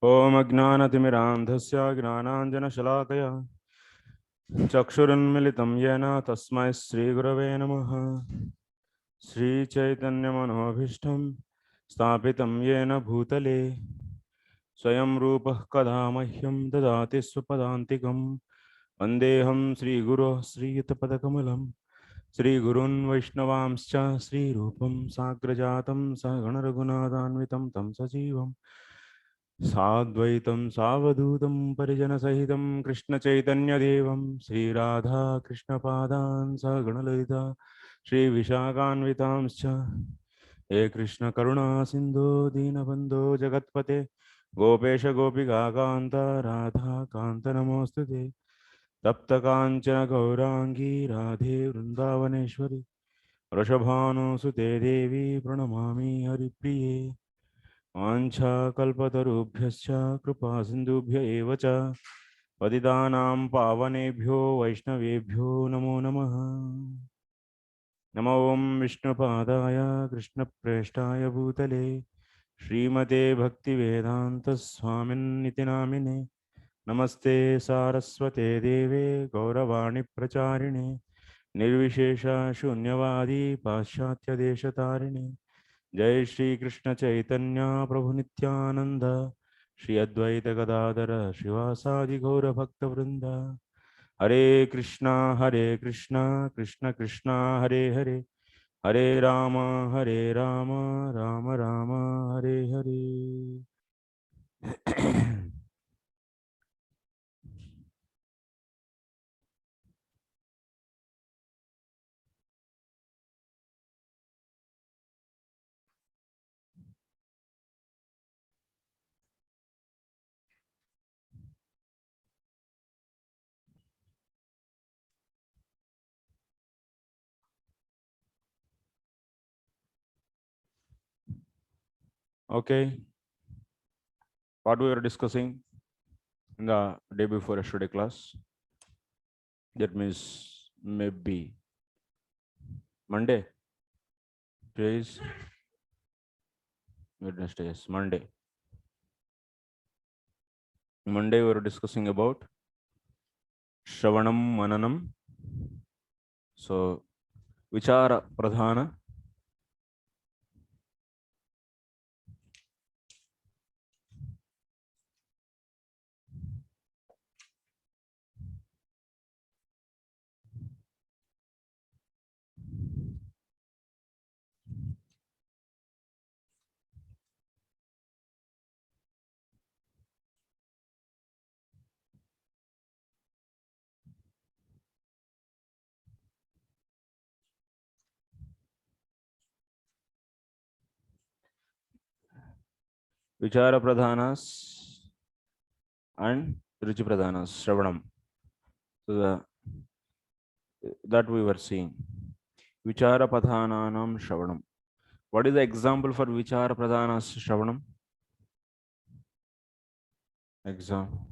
ओम अज्ञानतिमिरान्धस्य ज्ञानाञ्जनशलाकया चक्षुरुन्मिलितं येन तस्मै श्रीगुरवे नमः। श्रीचैतन्यमनोभीष्टं स्थापितं येन भूतले स्वयं रूपः कदा मह्यं ददाति स्वपदान्तिकं। वन्देऽहं श्रीगुरोः श्रीयुतपदकमलं श्रीगुरून् वैष्णवांश्च श्रीरूपं साग्रजातं सहगणरघुनाथान्वितं तं सजीवं साद्वैतं सावधूतं परिजनसहितं कृष्णचैतन्यदेवं श्रीराधा कृष्णपादान् सहगणललिता श्रीविशाखान्वितांश्च। हे कृष्ण करुणा सिन्धो दीनबन्धो जगत्पते गोपेश गोपिकान्त राधा कान्त नमोऽस्तुते। तप्त काञ्चन गौराङ्गी राधे वृन्दावनेश्वरी वृषभानुसुते देवी प्रणमामि हरिप्रिये। वाञ्छाकल्पतरुभ्यश्च कृपा सिन्धुभ्य एव च पतितानां पावनेभ्यो वैष्णवेभ्यो नमो नमः। नमो ओं विष्णुपादाय कृष्णप्रेष्ठाय भूतले श्रीमते भक्तिवेदान्तस्वामिन्निति नामिने। नमस्ते सारस्वते देवे गौरवाणी प्रचारिणे निर्विशेष शून्यवादी पाश्चात्यदेशतारिणे। जय श्री कृष्ण चैतन्य प्रभु नित्यानंद श्री अद्वैत गदाधर श्रीवासादि गौर भक्त वृंद। हरे Krishna Krishna Krishna Hare Hare Hare Ram Ram Ram Hare Hare. Okay, what we were discussing in the day before yesterday class, that means maybe Monday. Today is Wednesday, yes, Monday. Monday we were discussing about Shravanam Mananam. So, Vichara Pradhana. Vichara Pradhanas and Ruchi Pradhanas, Shravanam. So, that we were seeing. Vichara Pradhananam Shravanam. What is the example for Vichara Pradhanas Shravanam? Example.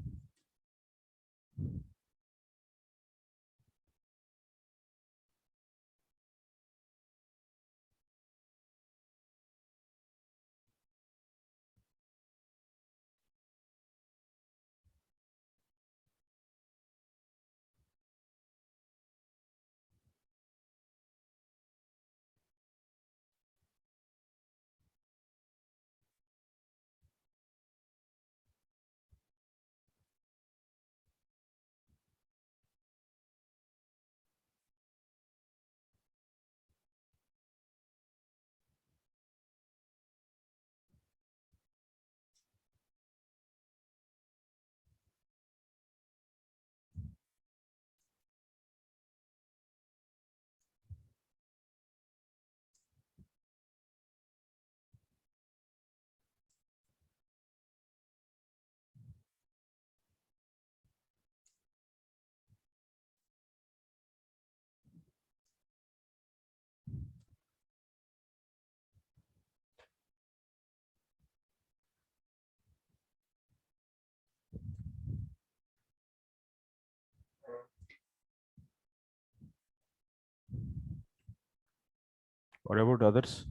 What about others?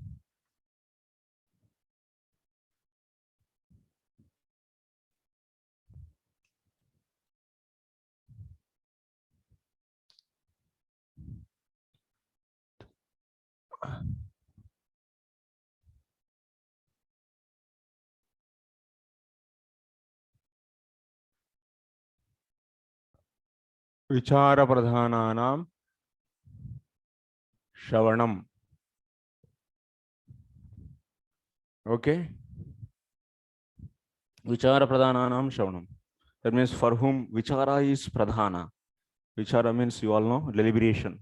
vichara pradhananam shravanam. Okay. Vichara pradhananam shravanam. That means for whom vichara is pradhana. Vichara means, you all know, deliberation.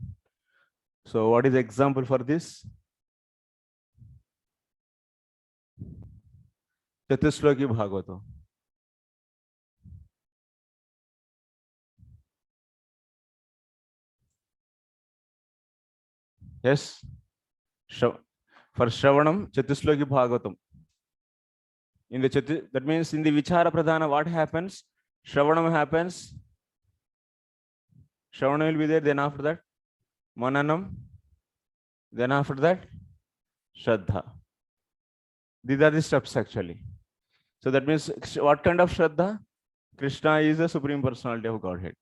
So what is the example for this? Chatusloki Bhagavatam. Yes. For Shravanam, Chatusloki Bhagavatam. In the that means in the Vichara Pradhana, what happens? Shravanam happens. Shravanam will be there. Then after that, Mananam. Then after that, Shraddha. These are the steps actually. So that means what kind of Shraddha? Krishna is the Supreme Personality of Godhead.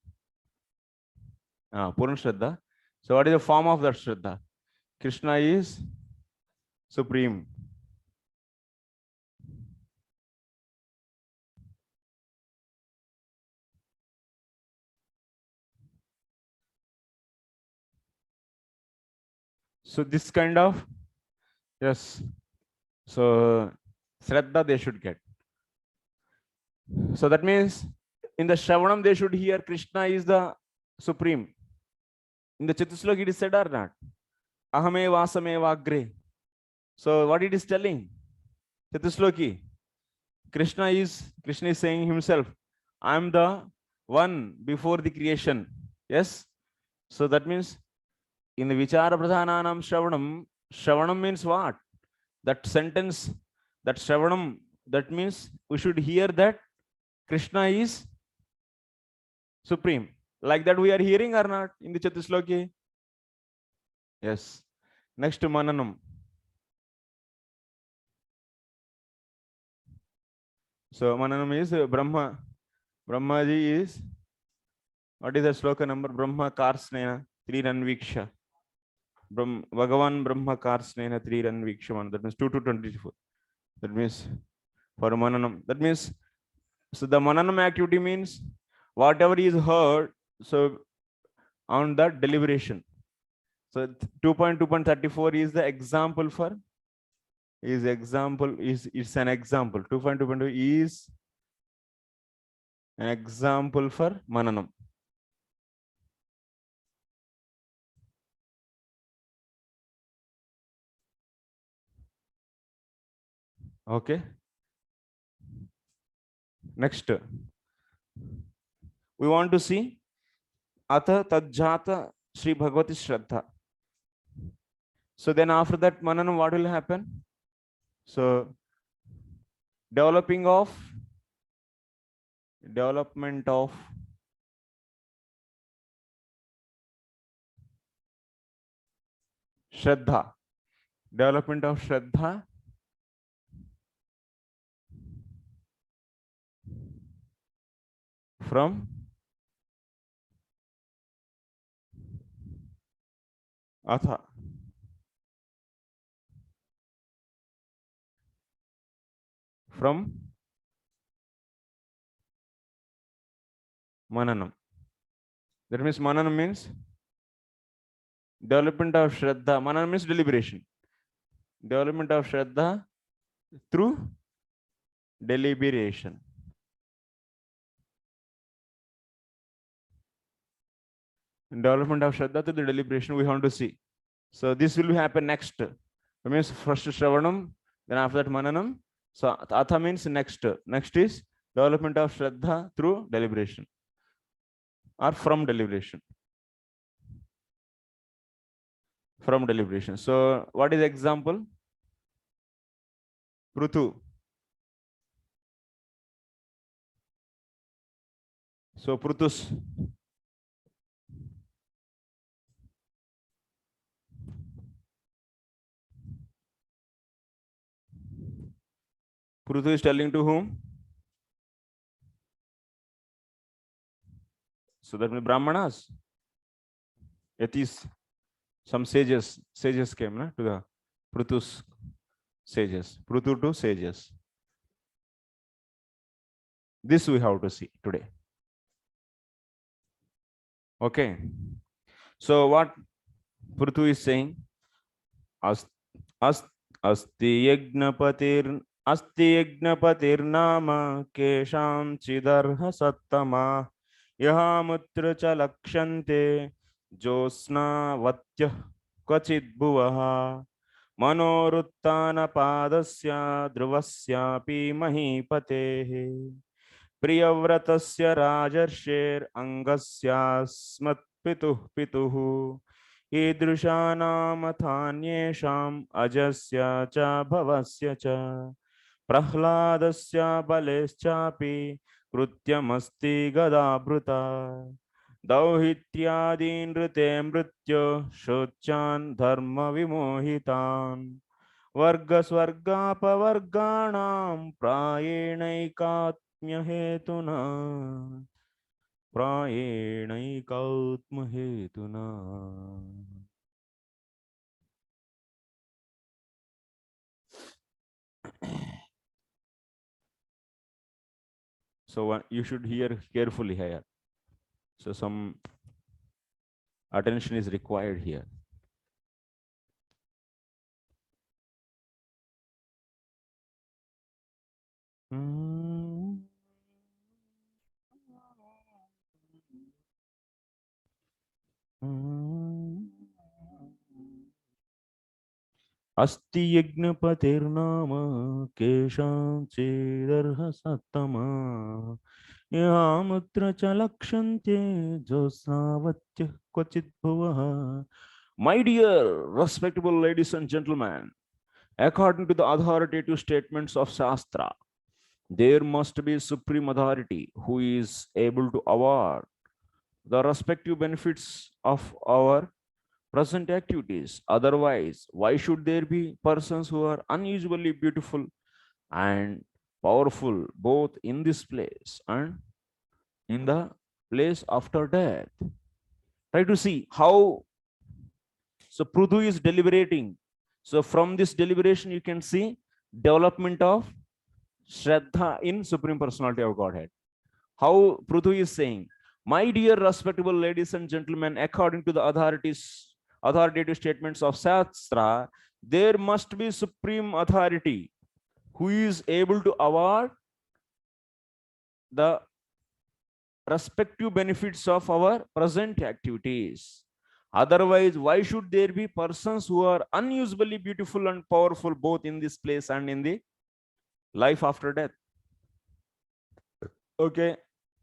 Purna Shraddha. So what is the form of that Shraddha? Krishna is Supreme. So this kind of, yes. So Shraddha they should get. So that means in the Shravanam they should hear Krishna is the Supreme. In the Chatusloki it is said or not? Ahame vasame vagre. So what it is telling? Chatusloki. Krishna is saying himself, I am the one before the creation. Yes. So that means in the Vichara Pradhananam Shravanam, Shravanam means what? That sentence, that Shravanam, that means we should hear that Krishna is Supreme. Like that we are hearing or not in the Chatusloki? Yes. Next to Mananam. So Mananam is Brahma. Brahmaji is, what is the sloka number? Brahma Karsnena, Triranviksha. Bhagavan Brahma Karsnena, Triranviksha. That means 2 to 24. That means for Mananam. That means, so the Mananam activity means whatever is heard, so on that deliberation. So 2.2.34 is the example for, it's an example 2.2.2 is an example for Mananam. Okay. Next, we want to see Atha Tadjata Sri Bhagavati Shraddha. So then after that Mananam, what will happen? So development of Shraddha. Development of Shraddha from Atha. From Mananam. That means Mananam means development of Shraddha. Mananam means deliberation. Development of Shraddha through deliberation. Development of Shraddha through the deliberation we want to see. So this will happen next. That means first Shravanam, then after that Mananam. So Atha means next. Next is development of Shraddha through deliberation or from deliberation. From deliberation. So what is the example? Prutu. So Prutus. Prutu is telling to whom? So that means Brahmanas. Yatis. Some sages came to the Prutus sages. Prutu to sages. This we have to see today. Okay. So what Prithu is saying, Ast, ast, asti yajnapatir nama kesham chidarha sattama yahamutra cha lakshante josna vatyah kvachid bhuvaha मनोरुत्तान पादस्य ध्रुवस्यापि महीपतेः प्रियव्रतस्य राजर्षेर् अंगस्यास्मत्पितुः पितुः ईदृशानामथान्येषाम् अजस्य च भवस्य च प्रह्लादस्य बलेश्चापि कृत्यमस्ति गदाभृता दौहित्यादीन् ऋते मृत्यो शोच्यान् धर्म विमोहितान् वर्गस्वर्गापवर्गाणां प्रायेणैकात्म्यहेतुना प्रायेणैकात्म्यहेतुना. So you should hear carefully here. So some attention is required here. अस्ति यज्ञपतिर्नाम केषाञ्चिदर्हसत्तमा यामुत्र च लक्ष्यन्ते ज्योत्स्नावत्यः क्वचित् भुवः. My dear respectable ladies and gentlemen, according to the authoritative statements of Shastra, there must be supreme authority who is able to award the respective benefits of our present activities. Otherwise, why should there be persons who are unusually beautiful and powerful both in this place and in the place after death? Try to see how. So Prudu is deliberating. So from this deliberation, you can see development of Shraddha in Supreme Personality of Godhead. How Prudu is saying, my dear respectable ladies and gentlemen, according to the authoritative statements of Shastra, there must be supreme authority who is able to award the respective benefits of our present activities. Otherwise, why should there be persons who are unusually beautiful and powerful both in this place and in the life after death? Okay,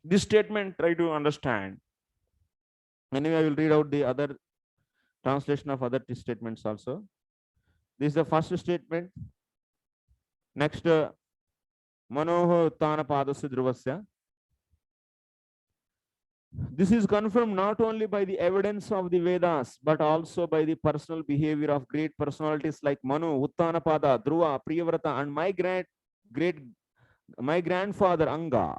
this statement try to understand. Anyway, I will read out the other translation of other statements also. This is the first statement. Next, Manoho Uttana Padasya Dhruvasya. This is confirmed not only by the evidence of the Vedas, but also by the personal behavior of great personalities like Manu, Uttanapada, Dhruva, Priyavrata, and my grandfather Anga,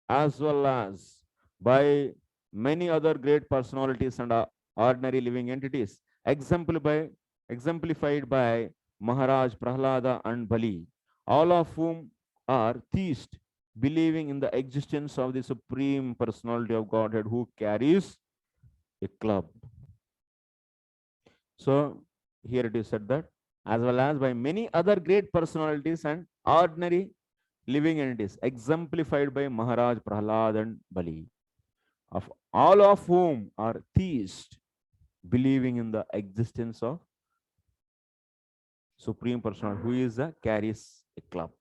as well as by many other great personalities and ordinary living entities, exemplified by Maharaj Prahlada and Bali, all of whom are theists, believing in the existence of the Supreme Personality of Godhead who carries a club. So here it is said that, as well as by many other great personalities and ordinary living entities, exemplified by Maharaj Prahlad and Bali, of all of whom are theists, believing in the existence of Supreme Personality who is carries a club.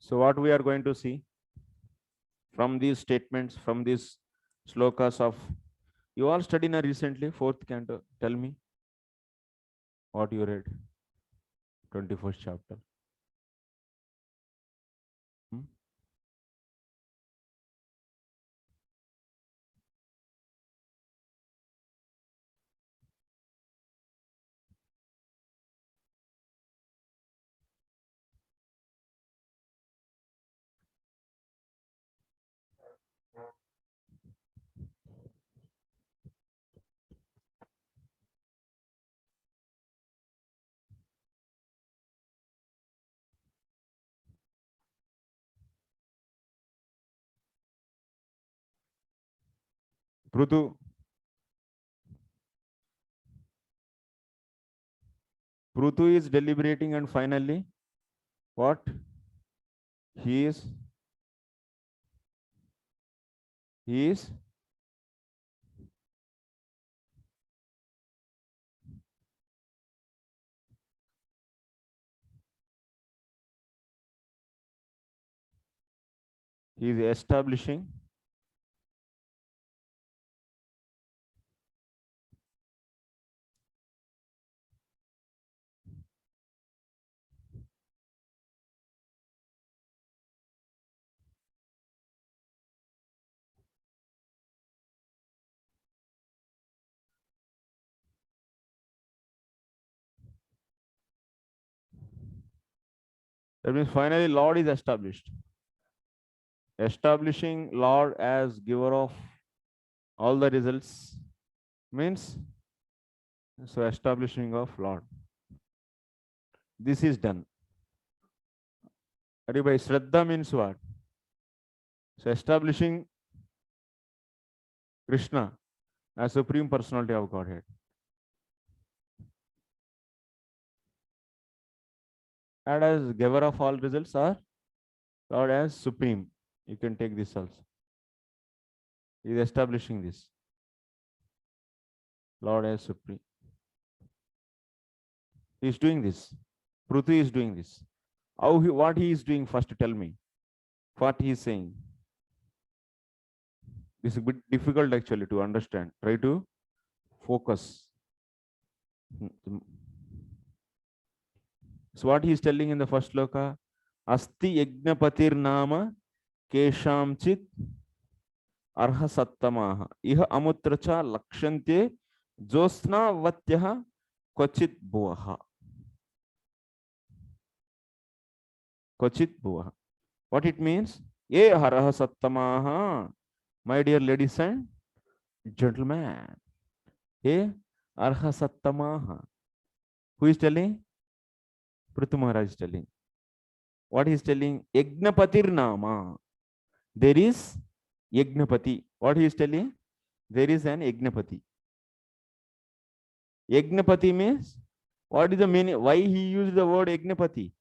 So what we are going to see from these statements, from this slokas of, you all studied na recently, fourth canto. Tell me what you read. 21st chapter. Hmm? Prutu, Prutu is deliberating and finally, what? He is, he is, he is establishing. That means finally Lord is established. Establishing Lord as giver of all the results means, so establishing of Lord. This is done. By Shraddha means what? So establishing Krishna as Supreme Personality of Godhead. And as giver of all results, or Lord as Supreme. You can take this also. He is establishing this. Lord as Supreme. He is doing this. Pruthi is doing this. What he is doing, first tell me. What he is saying. This is a bit difficult actually to understand. Try to focus. So what he is telling in the first sloka, Asti Yajnapatir Nama Keshamchit Arha Sattamaha Iha Amutracha Lakshante Josna Vatyaha Kochit Bhuvaha. Kochit Bhuvaha. What it means? Ye Haraha Sattamaha. My dear ladies and gentlemen. Ye Arha Sattamaha. Who is telling? Prithu Maharaj is telling. What he is telling? Yajnapatir Nama. There is Yagnapati. What he is telling? There is an Yagnapati. Yagnapati means, what is the meaning? Why he used the word Yagnapati?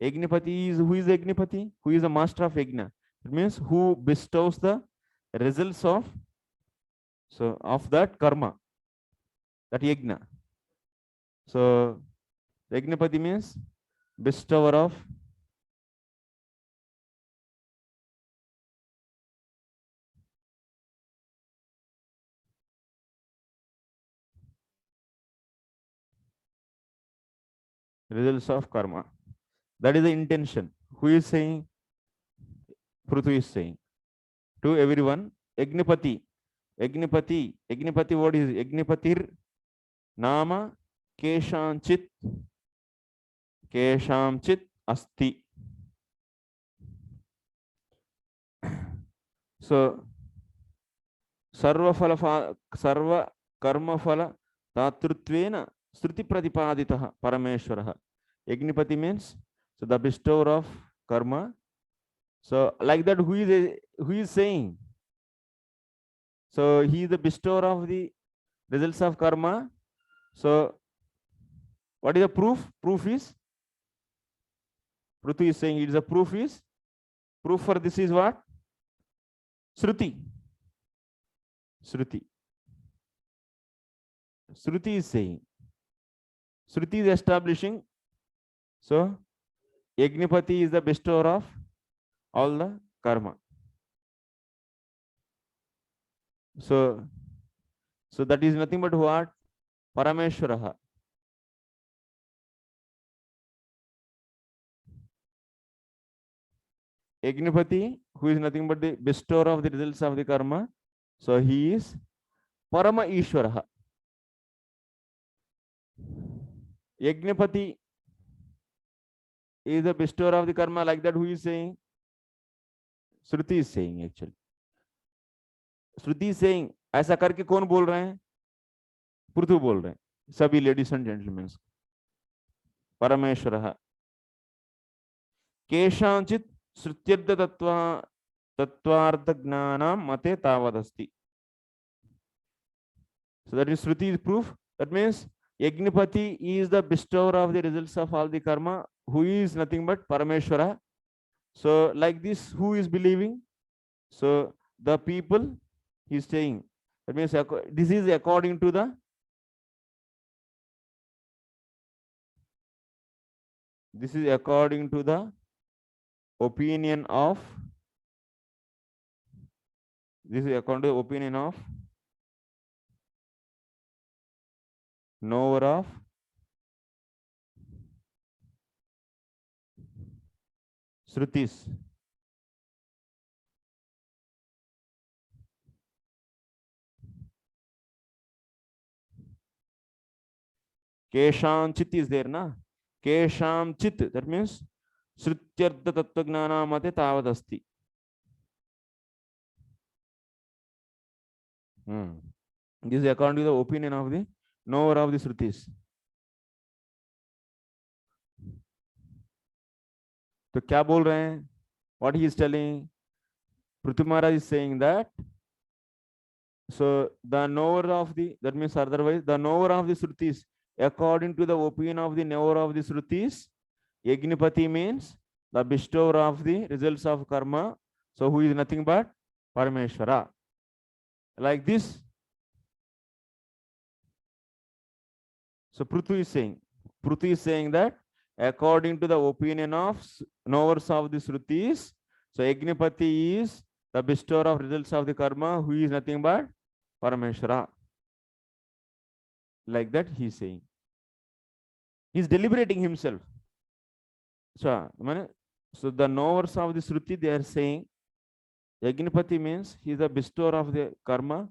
Yagnapati is, who is Yagnapati? Who is the master of Yagna? It means who bestows the results of, so of that karma, that Yagna. So Yagnapati means bestower of results of karma. That is the intention. Who is saying? Pruthvi is saying to everyone, Yagnapati. Yagnapati. Yagnapati, what is Yagnapatir? Nama Keshamchit Asti. So sarva karma phala tatrutvena Sruti Pratipaditah Parameshwarah. Yagnapati means, so the bestower of karma. So like that, who is saying? So he is the bestower of the results of karma. So what is the proof? Proof is, Pruthi is saying, it is a proof is, proof for this is what? Shruti. Shruti. Shruti is saying. Shruti is establishing. So Yagnapati is the bestower of all the karma. So, so that is nothing but what? Parameshwaraha. Yagnapati, who is nothing but the bestower of the results of the karma. So he is Parama Ishwaraha. Yagnapati is the bestower of the karma, like that. Who is saying? Shruti is saying actually. Shruti saying ऐसा करके कौन बोल रहे हैं? पृथु बोल रहे हैं, सभी लेडीज एंड जेंटलमैन। परमेश्वरः केषांचित् श्रुत्यर्थ तत्वार्थ ज्ञानां मते तावदस्ति. So that is Shruti is proof. That means Yagnapati is the bestower of the results of all the karma, who is nothing but Parameshwara. So like this, who is believing? So the people, he is saying. That means this is according to the opinion of knower of Shrutis. Keshanchit is there, na? Keshamchit, that means Shrutyartha Tattvagnana Mate Tavadasti. This is according to the opinion of the knower of the Shrutis. तो क्या बोल रहे हैं? What he is telling? Prithu Maharaj is saying that so the knower of the, that means otherwise the knower of the Shrutis, according to the opinion of the knower of the Shrutis, Yagnapati means the bestower of the results of karma. So who is nothing but Parameshwara. Like this. So Prithu is saying that according to the opinion of knowers of the Shrutis, so Yagnapati is the bestower of results of the karma, who is nothing but Parameshwara. Like that he is saying. He is deliberating himself. So the knowers of the Shruti, they are saying Yagnapati means he is the bestower of the karma,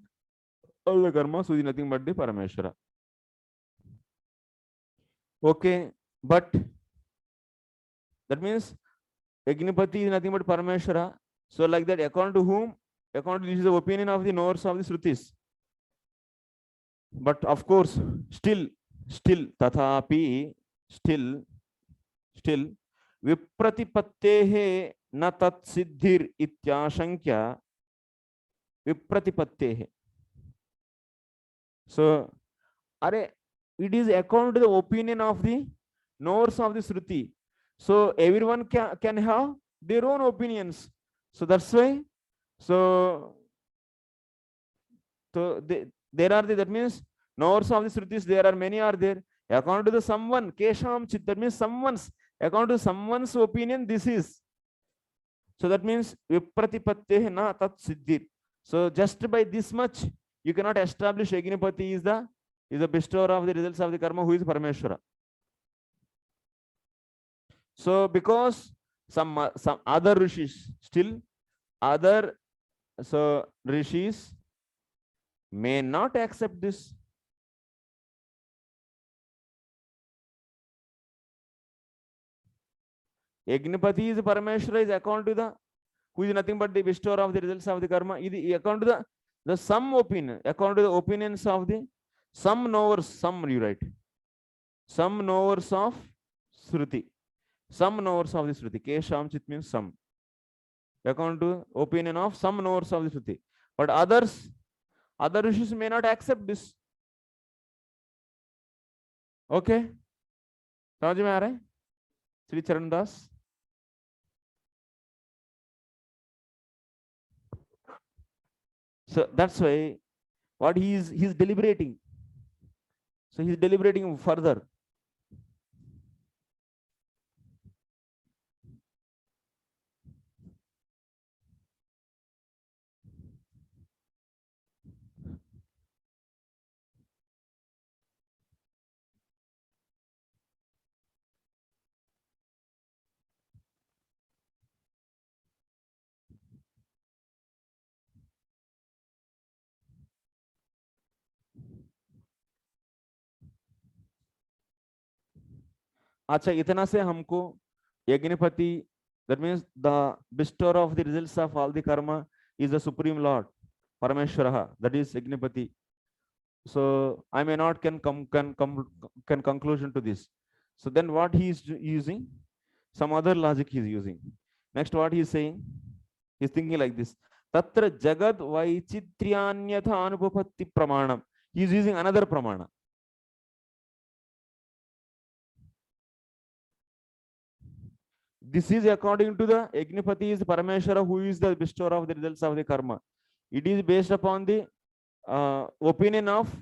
all the karma, so he is nothing but the Parameshwara. Okay, but that means Yagnapati is nothing but Parameshwara. So like that, according to whom? According to this is the opinion of the knowers of the Shrutis. But of course, still, tathapi, still, Vipratipattehe na tat siddhir ityashankya Vipratipattehe. So, it is according to the opinion of the knowers of the Shruti. So everyone can have their own opinions. So that's why. So there are that means knowers of the Shrutis, there are many are there. According to the someone, Kesham Chit, that means someone's, according to someone's opinion, this is. So that means Vipratipatte na tat siddhir. So just by this much, you cannot establish Yagnapati is the bestower of the results of the karma, who is Parameshwara. So because some other rishis, still other rishis may not accept this. Yagnapati is Parameshwara is according to the, who is nothing but the bestower of the results of the karma. According to the some opinion, according to the opinions of the some knowers, some you write, some knowers of Shruti, some knowers of the Shruti. Kesham Chit means some. According to opinion of some knowers of the Shruti. But other rishis may not accept this. Okay? समझ में आ रहा है? श्री चरण दास. So that's why what he's deliberating. So he's deliberating further. अच्छा, इतना से हमको यज्ञपति, that means the bestower of the results of all the karma is the supreme lord Parameshwara, that is Yajnapati. So I may not can conclusion to this. So then what he is using? Some other logic he is using. Next, what he is saying? He is thinking like this. Tatra jagad vaichitrianyatha anupapatti pramanam. He is using another pramana. This is according to the Yajnapati is Parameshwara, who is the bestower of the results of the karma. It is based upon the opinion of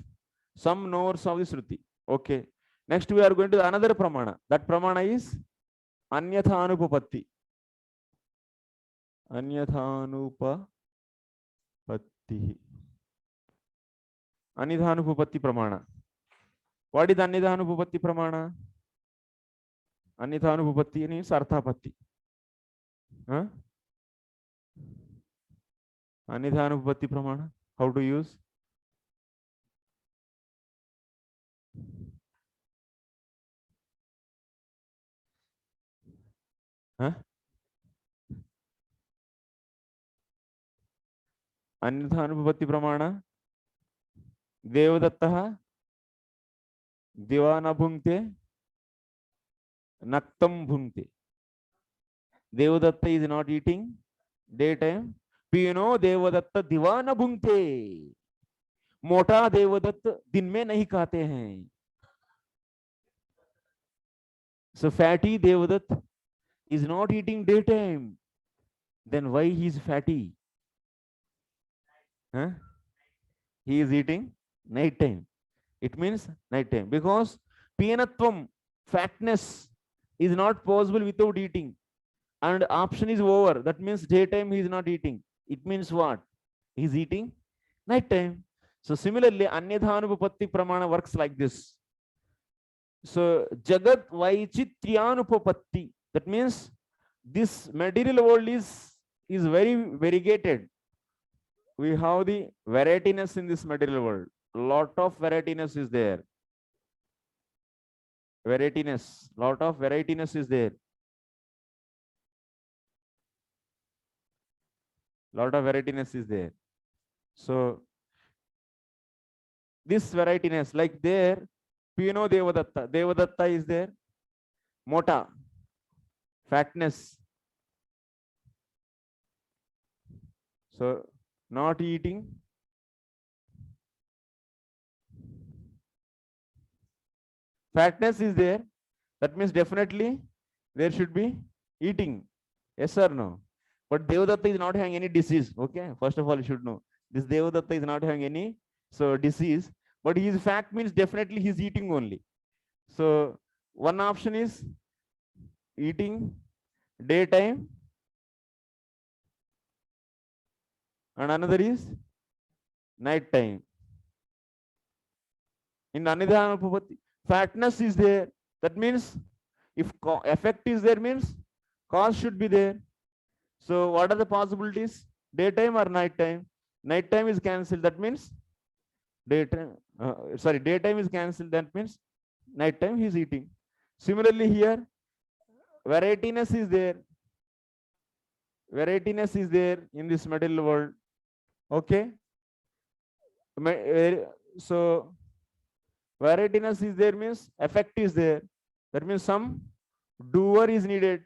some knowers of the Shruti. Okay. Next, we are going to another pramana. That pramana is Anyatha Anupapatti. Anyatha Anupapatti. Anyatha Anupapatti pramana. What is Anyatha Anupapatti pramana? Anyatha Anupapatti means Arthapatti. Huh? Anyatha Anupapatti pramana. How to use? Huh? Anyatha Anupapatti pramana. Devadattah Divana Bhunkte Naktam Bhunkte. Devadatta is not eating daytime. Pino Devadatta Divana Bhunkte. मोटा देवदत्त दिन में नहीं खाते हैं. So fatty Devadatta is not eating daytime. Then why he is fatty? Huh? He is eating nighttime. It means nighttime because Pianatvam, fatness, is not possible without eating. And option is over. That means daytime he is not eating. It means what? He is eating nighttime. So similarly, Anyadhanupapatti pramana works like this. So Jagat Vaichitryanupapatti. That means this material world is very variegated. We have the varietiness in this material world. Lot of varietiness is there. Varietiness. Lot of varietiness is there. Lot of varietiness is there. So this varietiness, like there, Pino Devadatta. Devadatta is there. Mota. Fatness. So not eating. Fatness is there. That means definitely there should be eating. Yes or no? But Devadatta is not having any disease. Okay. First of all, you should know. This Devadatta is not having any disease. But his fact means definitely he's eating only. So one option is eating daytime. And another is night time. In Anidhanupapatti, fatness is there. That means if effect is there means cause should be there. So what are the possibilities? Daytime or night time? Night time is cancelled. That means daytime. Daytime is cancelled. That means night time he is eating. Similarly here, varietiness is there. Varietiness is there in this material world. Okay. So varietiness is there means effect is there. That means some doer is needed.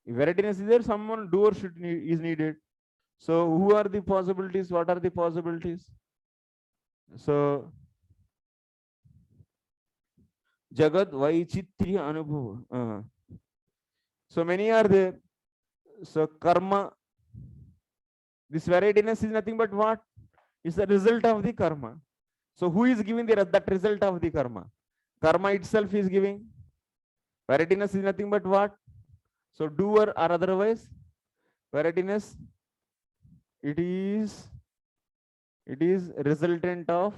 If varietiness is there, someone doer is needed. So who are the possibilities? What are the possibilities? So Jagad Vaichitri Anubhava. So many are there. So karma. This varietiness is nothing but what? It's the result of the karma. So who is giving that result of the karma? Karma itself is giving. Varietiness is nothing but what? So doer or otherwise, varietiness, it is resultant of,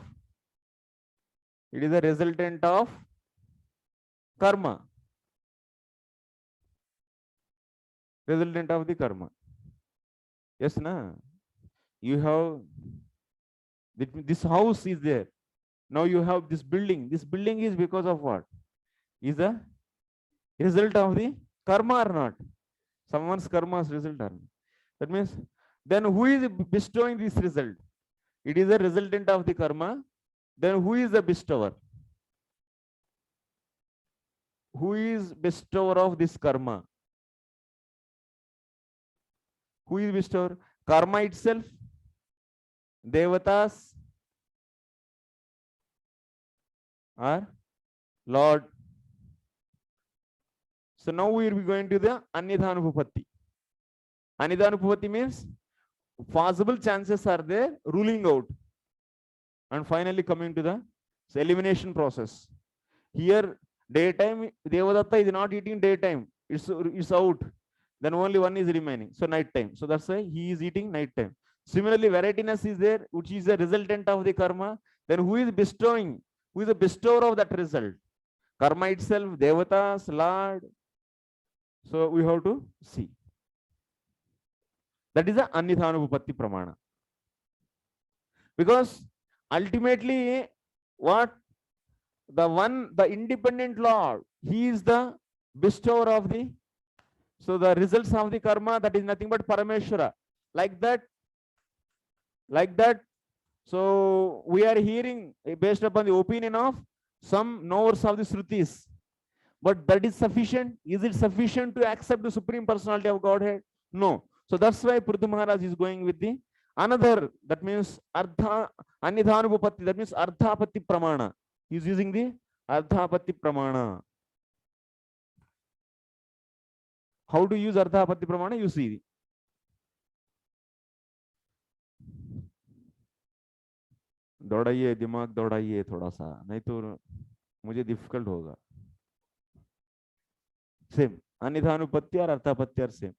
it is a resultant of karma. Resultant of the karma. Yes, na? You have this house is there. Now you have this building. This building is because of what? is the result of the karma or not? Someone's karma's result or not? That means, then who is bestowing this result? It is a resultant of the karma. Then who is the bestower? Who is bestower of this karma? Who is bestower? Karma itself, devatas, or Lord. So now we will be going to the Anyadhanupatti. Anyadhanupatti means possible chances are there, ruling out, and finally coming to the elimination process. Here, daytime, Devadatta is not eating daytime, it's out. Then only one is remaining. So night time. So that's why he is eating night time. Similarly, varietiness is there, which is a resultant of the karma. Then who is bestowing? Who is the bestower of that result? Karma itself, devatas, Lord. So we have to see. That is the Anyadhanupatti pramana. Because ultimately, what the independent Lord, he is the bestower of the, so the results of the karma, that is nothing but Parameshwara. Like that. So we are hearing based upon the opinion of some knowers of the Shrutis. But that is sufficient? Is it sufficient to accept the Supreme Personality of Godhead? No. So that's why Prithu Maharaj is going with the another, that means Anyadhanupatti, that means Ardhapatti Pramana. He is using the Ardhapatti Pramana. How to use Ardhapatti Pramana? You see. दौड़ाइए, दिमाग दौड़ाइए थोड़ा सा, नहीं तो मुझे difficult होगा. Same Anyadhanupatti और Ardhapatti are same.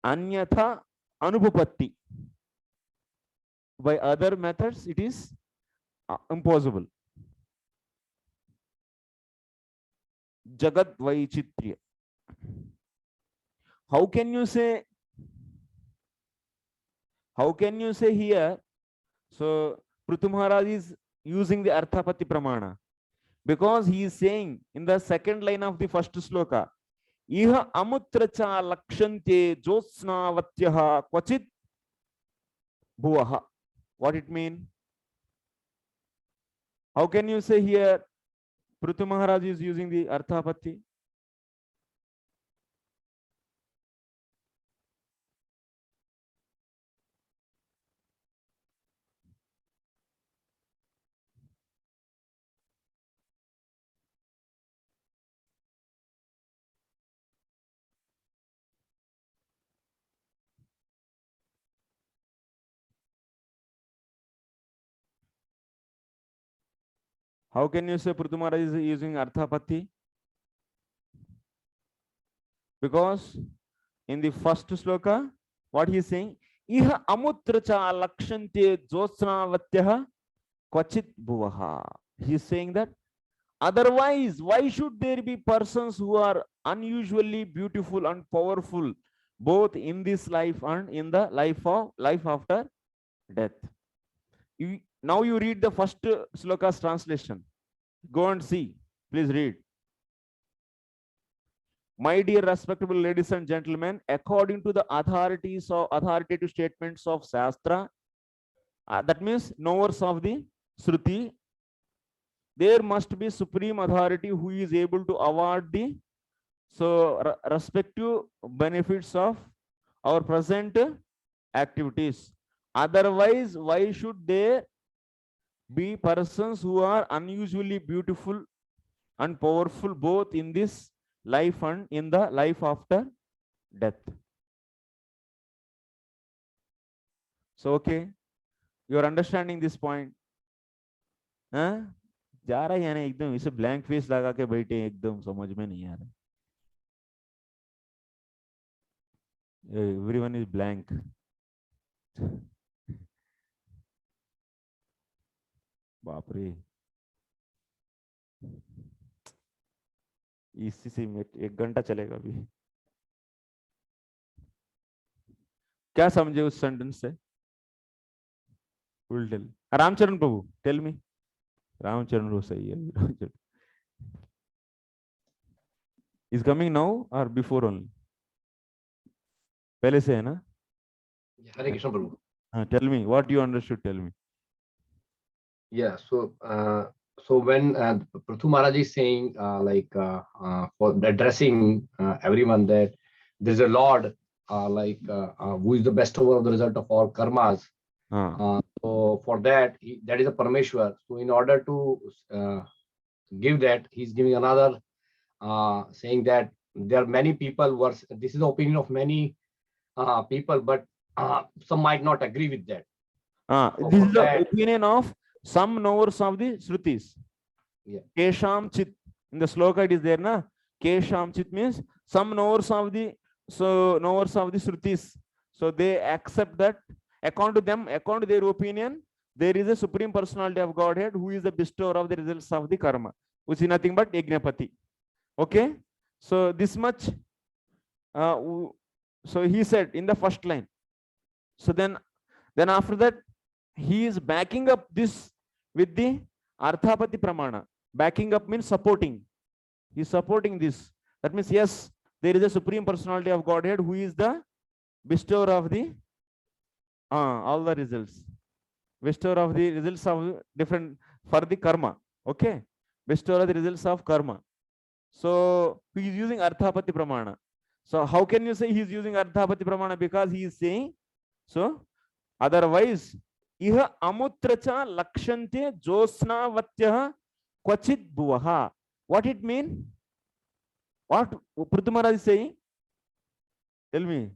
Anyatha Anupatti. By other methods, it is impossible. Jagat Vaichitrya. How can you say here? So Prithu Maharaj is using the Ardhapatti Pramana because he is saying in the second line of the first sloka, Iha amutracha lakshante jyotsnavatyaha kvachit bhuvaha. What it mean? How can you say here Prithu Maharaj is using the Ardhapatti? How can you say Prithu Maharaj is using Ardhapatti? Because in the first sloka, what he is saying, Iha amutracha lakshante jyotsnavatyaha kvachit bhuvaha. He is saying that otherwise, why should there be persons who are unusually beautiful and powerful, both in this life and in the life after death? Now you read the first sloka's translation. Go and see. Please read. My dear respectable ladies and gentlemen, according to the authoritative statements of Shastra, that means knowers of the Shruti, there must be supreme authority who is able to award the respective benefits of our present activities. Otherwise, why should there be persons who are unusually beautiful and powerful both in this life and in the life after death? So okay, you are understanding this point? हाँ? जा रहा है ना एकदम, इसे blank face लगा के बैठे, एकदम समझ में नहीं आ रहा. Everyone is blank. बाप रे, इसी से 1 घंटा चलेगा अभी. क्या समझे उस सेंटेंस से? Who will tell? Ramcharan Prabhu, tell me. Ramcharan Prabhu say is coming now or before only? पहले से है ना? Hare Krishna Prabhu. Tell me what you understood. Tell me. Yeah, so when Prithu Maharaj is saying for addressing everyone that there's a Lord who is the bestower of the result of all karmas. So for that, that is a Parameshwar. So in order to give that, he's giving another saying that there are many people who are, this is the opinion of many people, but some might not agree with that. So this is the opinion of some knowers of the Shrutis. Yeah. Kesham Chit. In the sloka it is there, na? Kesham Chit means some knowers of the Shrutis. So they accept that. According to them, according to their opinion, there is a supreme personality of Godhead who is the bestower of the results of the karma, which is nothing but Yajnapati. Okay, so this much. So he said in the first line. So then after that, he is backing up this with the Arthapati Pramana. Backing up means supporting. He is supporting this. That means yes, there is a supreme personality of Godhead who is the bestower of the all the results. Bestower of the results of different for the karma. Okay, bestower of the results of karma. So he is using Arthapati Pramana. So how can you say he is using Arthapati Pramana? Because he is saying, so otherwise, iha amutracha lakshante josnavatyah kvachit bhuvaha. What it mean? What Prithu Maharaj is saying? Tell me,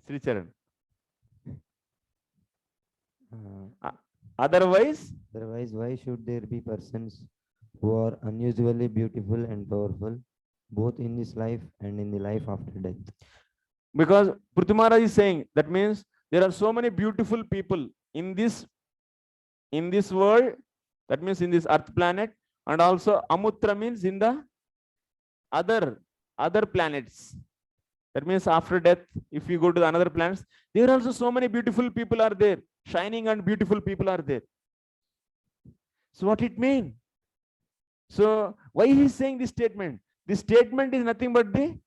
Sri Charan. Otherwise, why should there be persons who are unusually beautiful and powerful, both in this life and in the life after death? Because Prithu Maharaj is saying, that means there are so many beautiful people in this world, that means in this earth planet, and also Amutra means in the other planets. That means after death, if you go to the another planets, there are also so many beautiful people are there, shining and beautiful people are there. So what it mean? So why he is saying this statement? This statement is nothing but the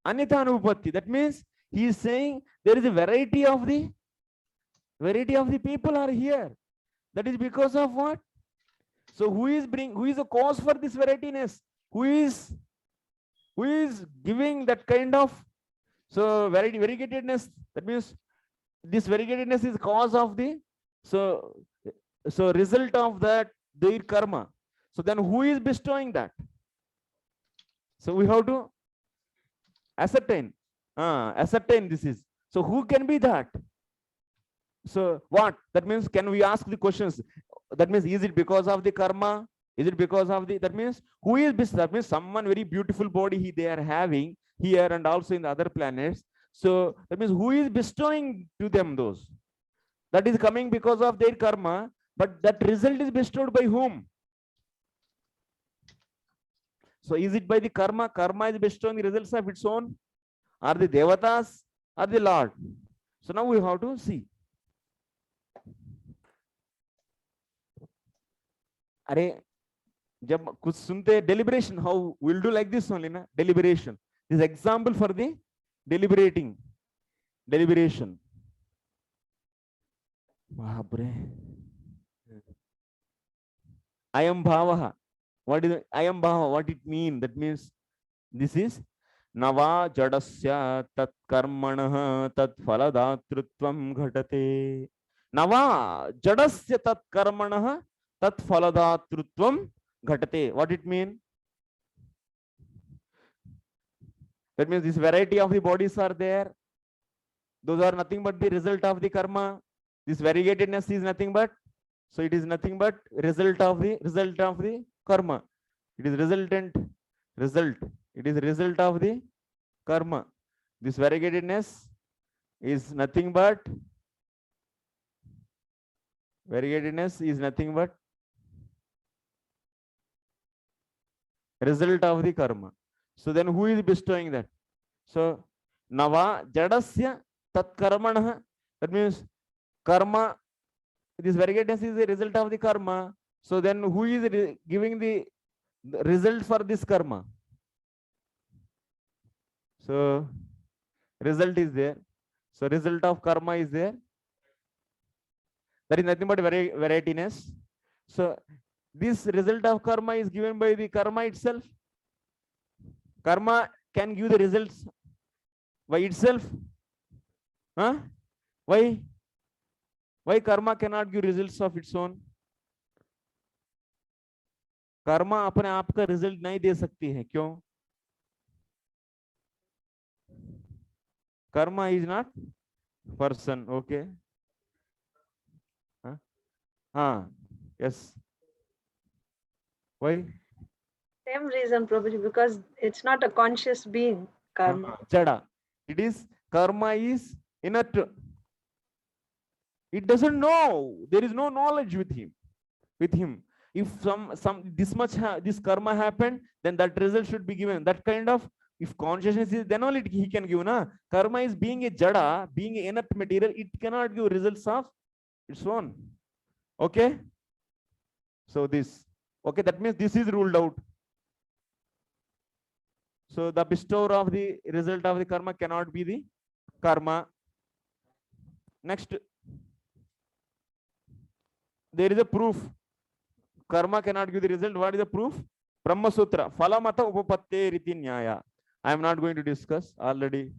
Anyatha Anupatti. That means he is saying there is a variety of the people are here. That is because of what? So who is the cause for this varietiness? Who is giving that kind of variegatedness? That means this variegatedness is cause of the so result of that their karma. So then who is bestowing that? So we have to ascertain this is. So who can be that? So what? That means can we ask the questions? That means is it because of the karma? Is it because of the, that means who is this? That means someone very beautiful body they are having here and also in the other planets. So that means who is bestowing to them those? That is coming because of their karma, but that result is bestowed by whom? So is it by the karma? Karma is bestowing the results of its own? Are the devatas or the Lord? So now we have to see. अरे जब कुछ सुनते deliberation, how we'll do like this only, na? Deliberation. This example for the deliberation. I am bhavaha. What is I am bhava? What it mean? That means this is nava jadasya tat karmanah tat phaladatrutvam ghatate. Nava jadasya tat karmanah tat phaladatrutvam ghatate. What it mean? That means this variety of the bodies are there. Those are nothing but the result of the karma. This variegatedness is nothing but, so it is nothing but result of the karma. It is result. It is result of the karma. This variegatedness is nothing but result of the karma. So then who is bestowing that? So nava jadasya tat karmanah. That means karma this variegateness is a result of the karma. So then who is giving the result for this karma? So result is there. So result of karma is there. That is nothing but varietiness. So this result of karma is given by the karma itself. Karma can give the results by itself. Huh? Why? Why karma cannot give results of its own? Karma अपने आप का result नहीं दे सकती है, क्यों? Karma is not person. Okay, हाँ, yes. Why? Same reason, Prabhuji, because it's not a conscious being, karma. Jada. It is, karma is inert. It doesn't know. There is no knowledge with him. If some this much this karma happened, then that result should be given. That kind of, if consciousness is, then only he can give. Na karma is being a jada, being an inert material. It cannot give results of its own. Okay. So this. Okay, that means this is ruled out. So the bestower of the result of the karma cannot be the karma. Next, there is a proof. Karma cannot give the result. What is the proof? Brahma Sutra. Phalamata upapatte riti nyaya. I am not going to discuss. Already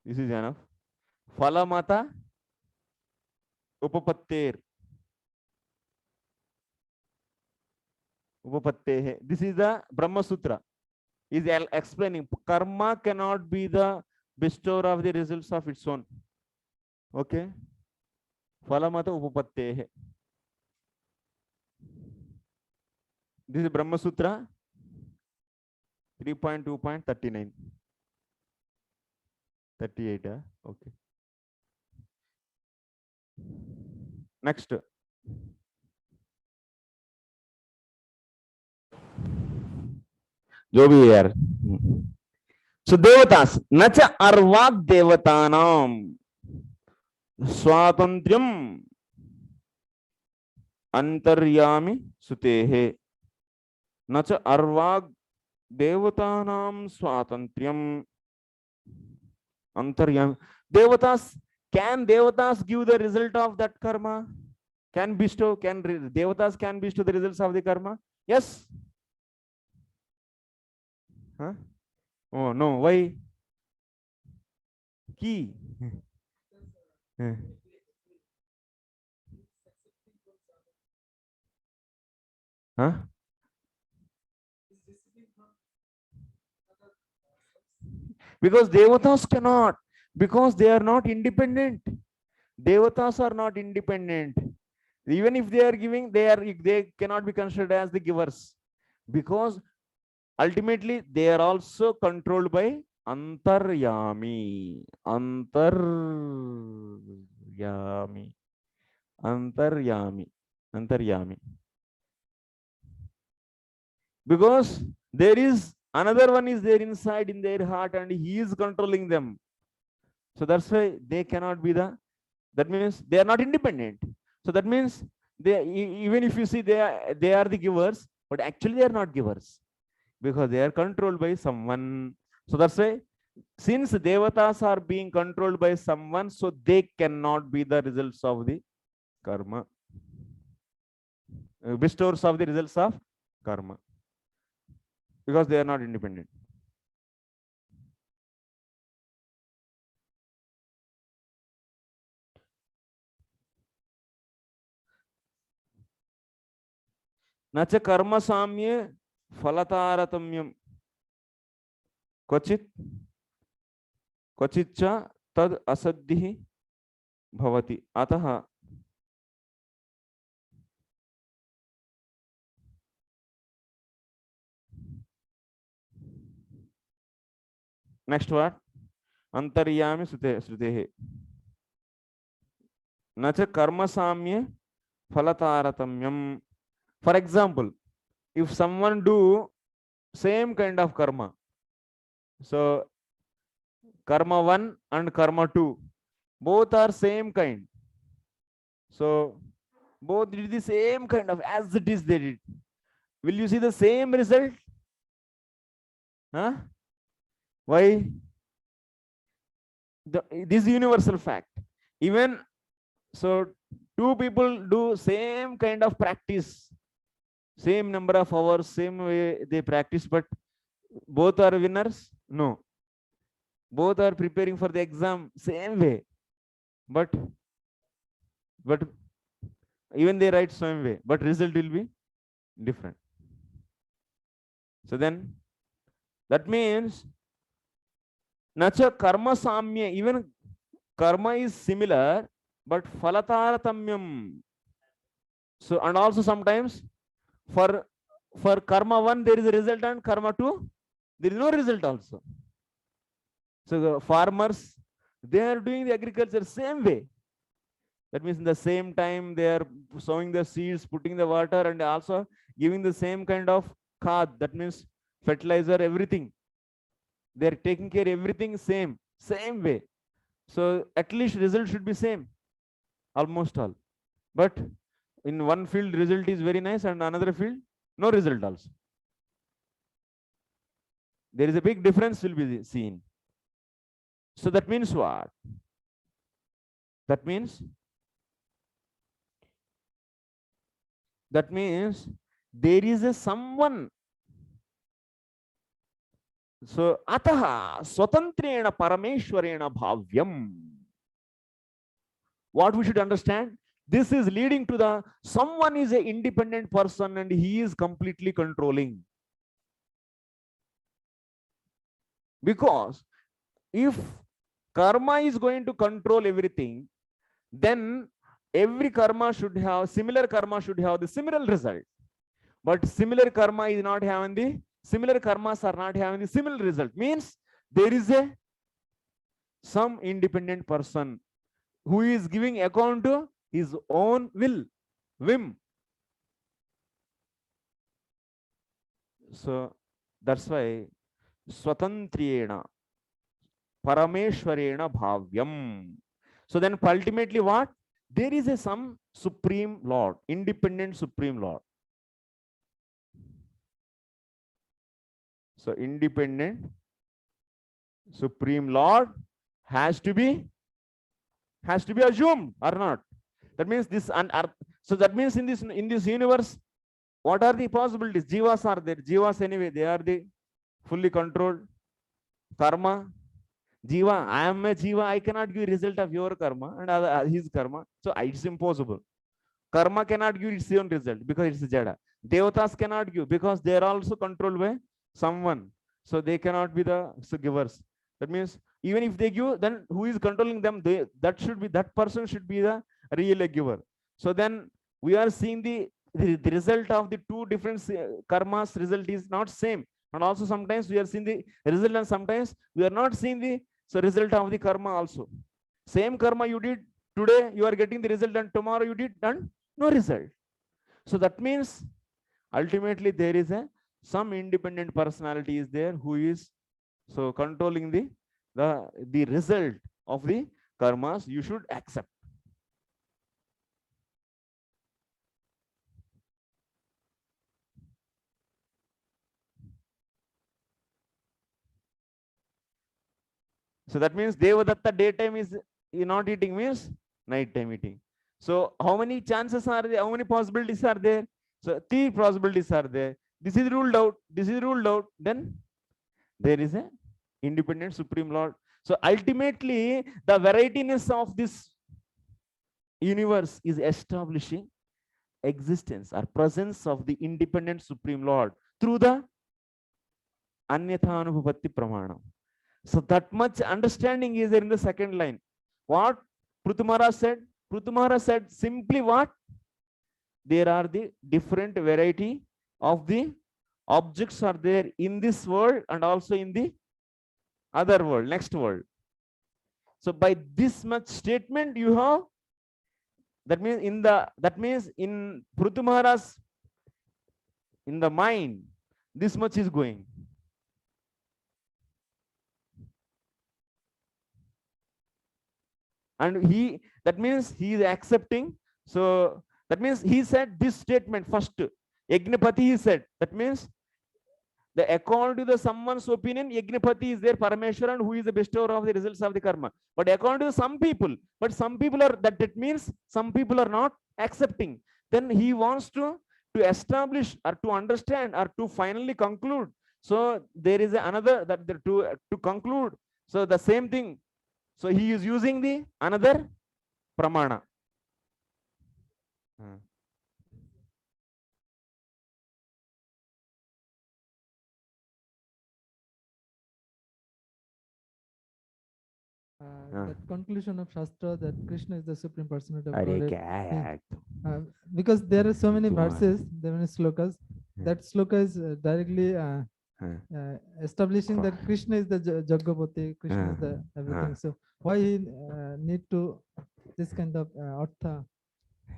this is enough. Phalamata upapatte. Upapatte. This is the Brahma Sutra. Is explaining karma cannot be the bestower of the results of its own. Okay. Phalamata upapatte. This is Brahma Sutra 3.2.39. 38. Okay. Next. जो भी यार. So devatas nacha arvak devatanam स्वातंत्र्यम अंतर्यामी सुतेहे. नच अर्वाग देवतानां स्वातंत्र्यम अंतर्यामी. Devatas, can devatas give the result of that karma? Can bestow? Can devatas can bestow the results of the karma? Yes. Huh? Oh no. Why? Key. Huh? Because devatas cannot, because they are not independent. Devatas are not independent. Even if they are giving, they cannot be considered as the givers, because ultimately they are also controlled by antaryami. Antaryami. Because there is another one is there inside in their heart and he is controlling them. So that's why they cannot be the, that means they are not independent. So that means they, even if you see they are the givers, but actually they are not givers, because they are controlled by someone. So that's why, since devatas are being controlled by someone, so they cannot be the results of the karma, bestowers of the results of karma, because they are not independent. Nacha karma samye फलतारतम्यम क्वचिच्च तद असद्धिः भवति. अतः next word अंतर्यामी श्रुतेः न च कर्म साम्ये फलतारतम्यम. For example, if someone do same kind of karma, so karma 1 and karma 2 both are same kind, so Both did the same kind of, as it is they did. Will you see the same result? Huh? Why? This universal fact. Even so, two people do same kind of practice, same number of hours, same way they practice, but both are winners? No. Both are preparing for the exam same way, but even they write same way, but result will be different. So then that means nacha karma samya, even karma is similar, but falataratamyam. So, and also sometimes for karma 1 there is a result, and karma 2 there is no result also. So the farmers, they are doing the agriculture same way. That means in the same time they are sowing the seeds, putting the water, and also giving the same kind of khad, that means fertilizer, everything. They are taking care everything same way. So at least result should be same, almost all. But in one field result is very nice, and another field no result also. There is a big difference will be seen. So that means what? That means there is a someone. So ataha swatantrena parameshwarena bhavyam. What we should understand, this is leading to the someone is an independent person and he is completely controlling. Because if karma is going to control everything, then every karma should have, similar karma should have the similar result. But similar karma is not having the, similar karmas are not having the similar result. Means there is a some independent person who is giving account to his own whim. So that's why swatantrena parameshwarena bhavyam. So then ultimately what? There is a some supreme lord, independent supreme lord. So independent supreme lord has to be assumed or not. That means this, and so that means in this universe, what are the possibilities? Jivas are there. Jivas anyway, they are the fully controlled. Karma, Jiva, I am a Jiva, I cannot give result of your karma and his karma. So it's impossible. Karma cannot give its own result because it's Jada. Devatas cannot give because they are also controlled by someone. So they cannot be the givers. That means even if they give, then who is controlling them? That person should be the real giver. So then we are seeing the result of the two different karmas result is not same. And also sometimes we are seeing the result and sometimes we are not seeing the result of the karma also. Same karma you did today, you are getting the result, and tomorrow you did and no result. So that means ultimately there is some independent personality is there who is so controlling the result of the karmas. You should accept. So that means Devadatta daytime is not eating, means nighttime eating. So how many chances are there? How many possibilities are there? So 3 possibilities are there. This is ruled out. This is ruled out. Then there is a independent supreme lord. So ultimately the varietiness of this universe is establishing existence or presence of the independent supreme lord through the anyathanubhavati pramanam. So that much understanding is there in the second line. What Pruthumara said? Pruthumara said simply what? There are the different variety of the objects are there in this world and also in the other world, next world. So by this much statement you have, that means in Pruthumara's, in the mind, this much is going. And that means he is accepting. So That means he said this statement first. Yagnapati he said. That means according to the someone's opinion, Yagnapati is their Parameshwaran who is the bestower of the results of the karma. But according to some people, are that means some people are not accepting. Then he wants to establish or to understand or to finally conclude. So there is another that to conclude. So the same thing. So he is using the another pramana. That conclusion of Shastra that Krishna is the Supreme Personality of Arey Godhead. kya hai? Because there are so many Tumhara. verses, there are many slokas. That sloka is directly establishing that Krishna is the Jaggapati, Krishna is the everything. So why he need to this kind of artha,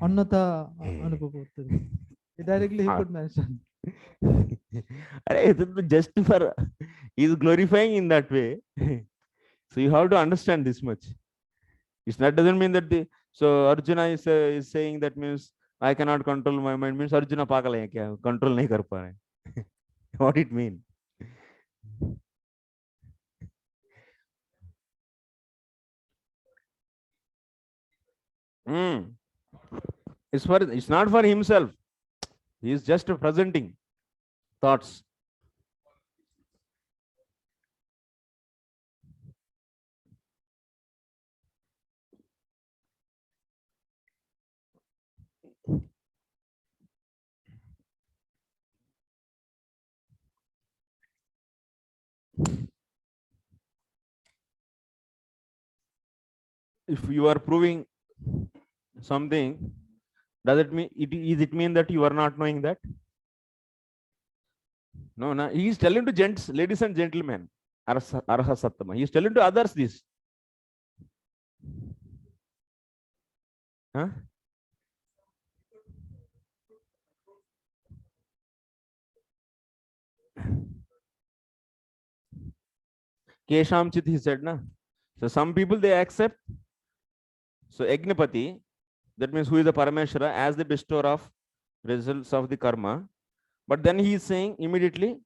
annatha anubhavati? Directly he could mention. Just for he is glorifying in that way. So you have to understand this much. It's not doesn't mean that so Arjuna is saying that means I cannot control my mind, means Arjuna pagal hai kya, control nahi kar pa rahe. What it mean? It's not for himself. He is just presenting thoughts. If you are proving something, does it mean that you are not knowing that? No, no. He is telling to gents, ladies and gentlemen, Arha Sattama. He is telling to others this. Huh? Kesham Chit, he said, na. So some people they accept. So Yagnapati, that means who is the Parameshwara, as the bestower of results of the karma. But then he is saying immediately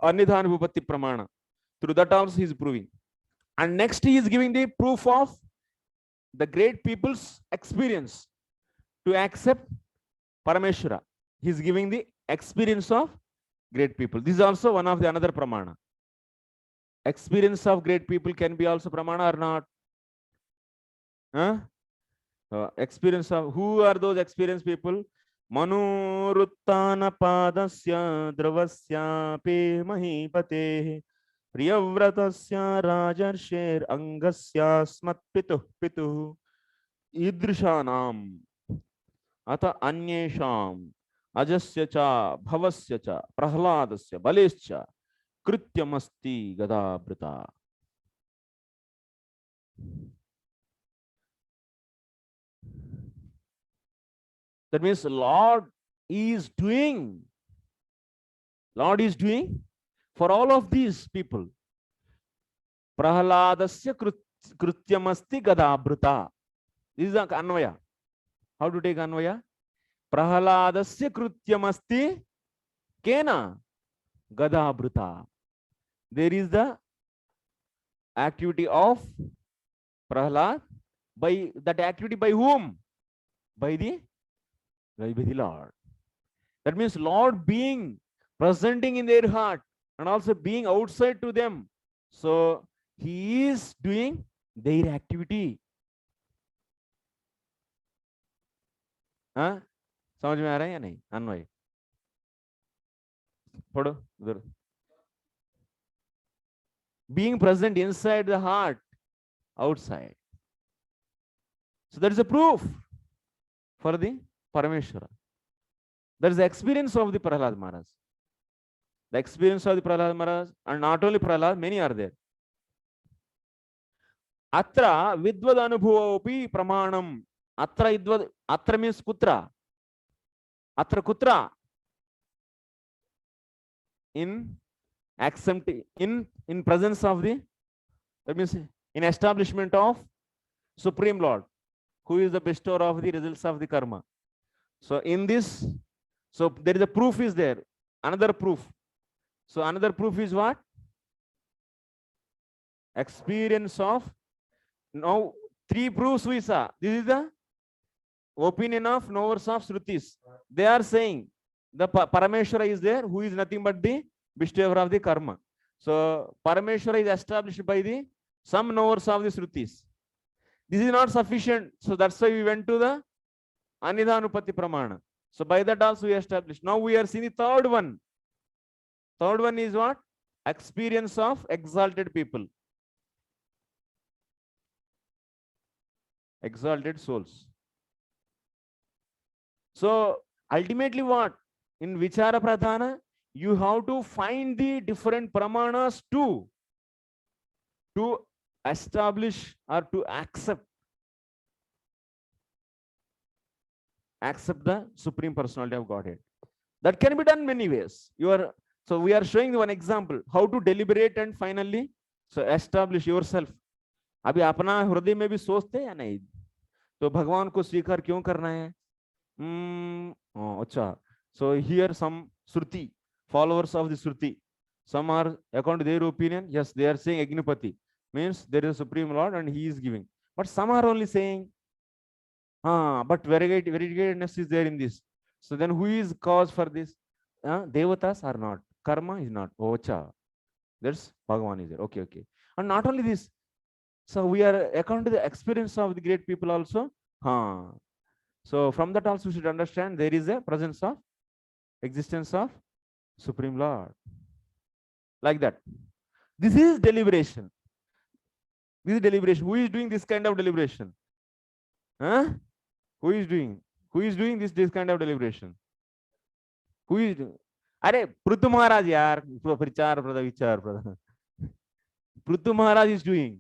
Anidhan Bhupati Pramana. Through that also he is proving. And next he is giving the proof of the great people's experience to accept Parameshwara. He is giving the experience of great people. This is also one of the another Pramana. Experience of great people can be also Pramana or not? Huh? Experience of who are those experienced people? Manuruttana padasya dravasya pe mahipate priyavratasya rajarsher angasya smatpituh pituh idrishanam ata anyesham ajasya cha bhavasya cha prahladasya balescha krityamasti gadabrita. That means Lord is doing for all of these people. Prahladasya krityamasti gadabrita. This is the Anvaya. How to take Anvaya? Prahladasya krityamasti kena gadabrita. There is the activity of Prahlad. By that activity by whom? By the Lord. That means Lord being presenting in their heart and also being outside to them. So he is doing their activity. हाँ समझ में आ रहा है या नहीं? अन्वय पढ़ो उधर. Being present inside the heart, outside. So that is a proof for the Parameshwara. That is the experience of the Prahlad Maharaj. The experience of the Prahlad Maharaj, and not only Prahlad, many are there. Atra vidvad anubhavopi pramanam. Atra means kutra. Atra kutra. In accepting, in presence of the, that means in establishment of Supreme Lord, who is the bestower of the results of the karma. So in this, so there is a proof is there, another proof. So another proof is what? Experience of, now three proofs we saw. This is the opinion of knowers of Shrutis. They are saying the Parameshwara is there, who is nothing but the bestower of the karma. So Parameshwara is established by the some knowers of the Shrutis. This is not sufficient. So that's why we went to the Anidhanupati Pramana. So by that also we established. Now we are seeing the third one. Third one is what? Experience of exalted people. Exalted souls. So ultimately what? In Vichara Pradhana, you have to find the different pramanas to establish or to accept the Supreme Personality of Godhead. That can be done many ways. So we are showing one example, how to deliberate and finally so establish yourself. अभी अपना हृदय में भी सोचते हैं या नहीं, तो भगवान को स्वीकार क्यों करना है? अच्छा, so here some Shruti, followers of the Shruti, some are according to their opinion, yes, they are saying Agnipati means there is a Supreme Lord and he is giving, but some are only saying but variegatedness is there in this. So then who is cause for this? Devatas are not, karma is not. Ocha, that's Bhagavan is there. Okay. And not only this, so we are according to the experience of the great people also. So from that also we should understand there is a presence of existence of Supreme Lord. Like that. This is deliberation. This is deliberation. Who is doing this kind of deliberation? Who is doing this kind of deliberation? Who is doing? Are Prithu Maharaj yaar, Vichar Prada. Prithu Maharaj is doing.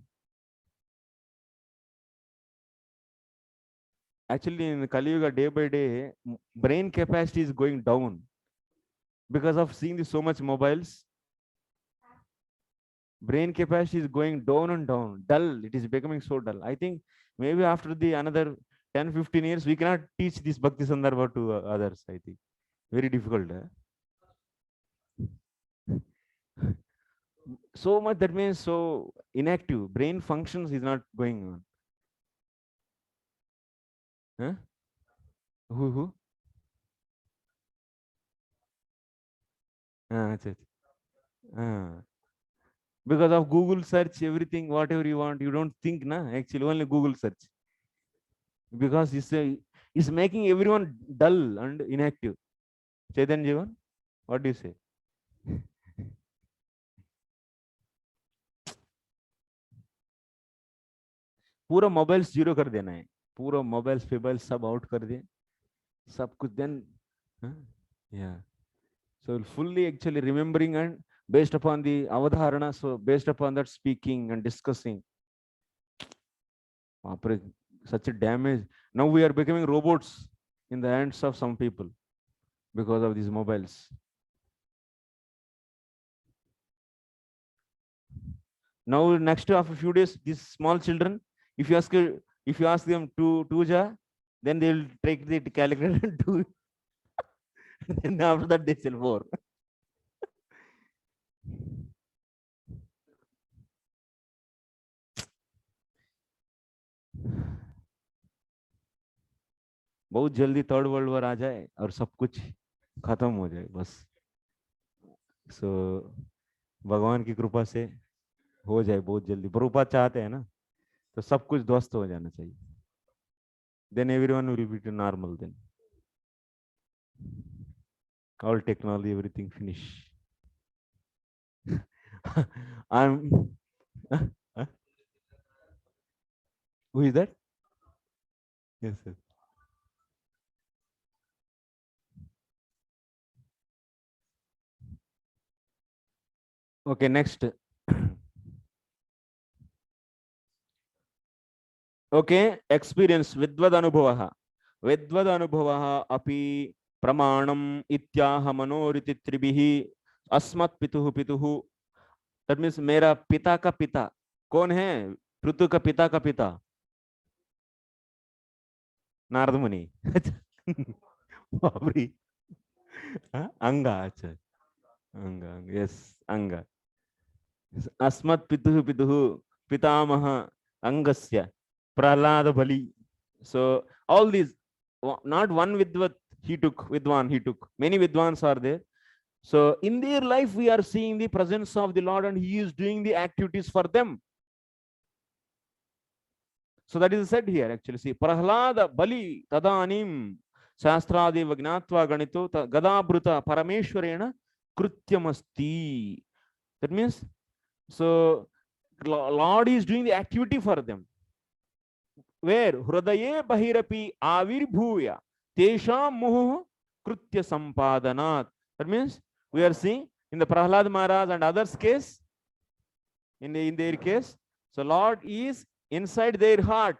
Actually, in Kali Yuga, day by day, brain capacity is going down because of seeing so much mobiles. Brain capacity is going down and down. Dull. It is becoming so dull. I think maybe after the another 10-15 years, we cannot teach this Bhakti Sandarbha to others. I think very difficult. So much, that means so inactive. Brain functions is not going on. Who? Because of Google search, everything, whatever you want, you don't think, actually only Google search. Because it's making everyone dull and inactive. Chetan Jivan, what do you say? पूरा mobiles zero कर देना है, पूरा mobiles फेबाइल्स सब out कर दे, सब कुछ, then so fully actually remembering and based upon the avadharana, so based upon that speaking and discussing. Such a damage. Now we are becoming robots in the hands of some people because of these mobiles. Now next to after a few days, these small children, if you ask them to ja, then they will take the calculator and do it. Then after that they sell more. बहुत जल्दी third world war आ जाए और सब कुछ खत्म हो जाए बस. सो भगवान की कृपा से हो जाए बहुत जल्दी. प्रभुपाद चाहते हैं ना, तो सब कुछ ध्वस्त हो जाना चाहिए. Then everyone will be to normal. Then all technology, everything finish. Who is that? Yes, sir. Okay, next. Okay, experience vidvad anubhavah. Vidvad anubhavah api pramanam ityaha manoriti tribihi asmat pituhu. That means मेरा पिता का पिता कौन है? पृथु का पिता नारद मुनि. Babri. Anga. Anga. Yes, Anga. Asmat pituhu pituhu pitamaha angasya prahlada bali. So all these, not one vidvat he took, vidwan he took. Many vidwans are there. So in their life, we are seeing the presence of the Lord and he is doing the activities for them. So that is said here actually. See, Prahlada Bali Tadanim Shastradiva Gnatva Ganito Gadabruta Parameshwarena Krutyamasti. That means, so Lord is doing the activity for them. Where Hrudaye Bahirapi Avirbhuya Tesham Muhu Krutya Sampadanat. That means we are seeing in the Prahlad Maharaj and others case, in their case, so Lord is inside their heart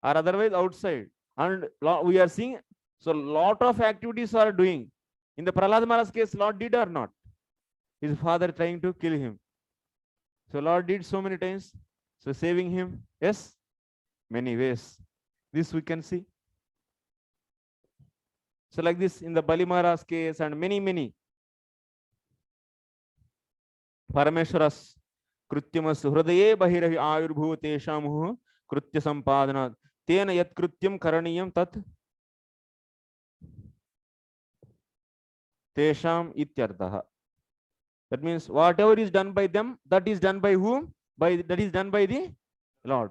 or otherwise outside. And we are seeing, so lot of activities are doing. In the Prahlad Maharaj case, Lord did or not? His father trying to kill him. So Lord did so many times. So saving him, yes, many ways. This we can see. So like this in the Bali Maharaj case and many. Parameshwaras Krutyamas Hrudaye Bahirahi Ayurbhu Teshamuhu Krutya Sampadana Tena Yat Krutyam Karaniyam Tat Tesham Ityarthaha. That means whatever is done by them, that is done by whom? That is done by the Lord.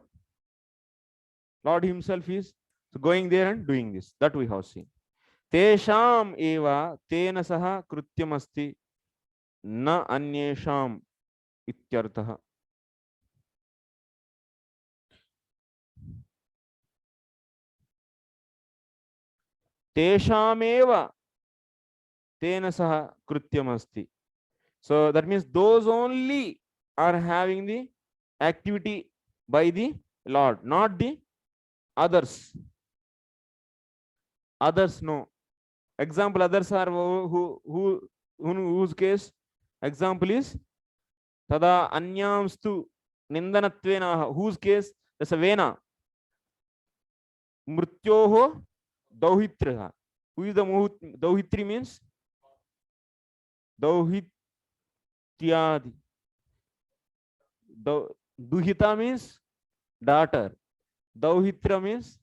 Lord himself is going there and doing this. That we have seen. Tesham eva tena saha krutyamasti na anyesham ityarthaha. Teshameva tena saha krutyamasti. So that means those only are having the activity by the Lord, not the others. Others no. Example, others are whose case? Example is Tada Anyamstu Nindanatvena. Whose case? That's a Vena. Mrutyoho Dauhitriha. Who is the Dauhitri means? Dauhityadi. Duhita means daughter. Dauhitra means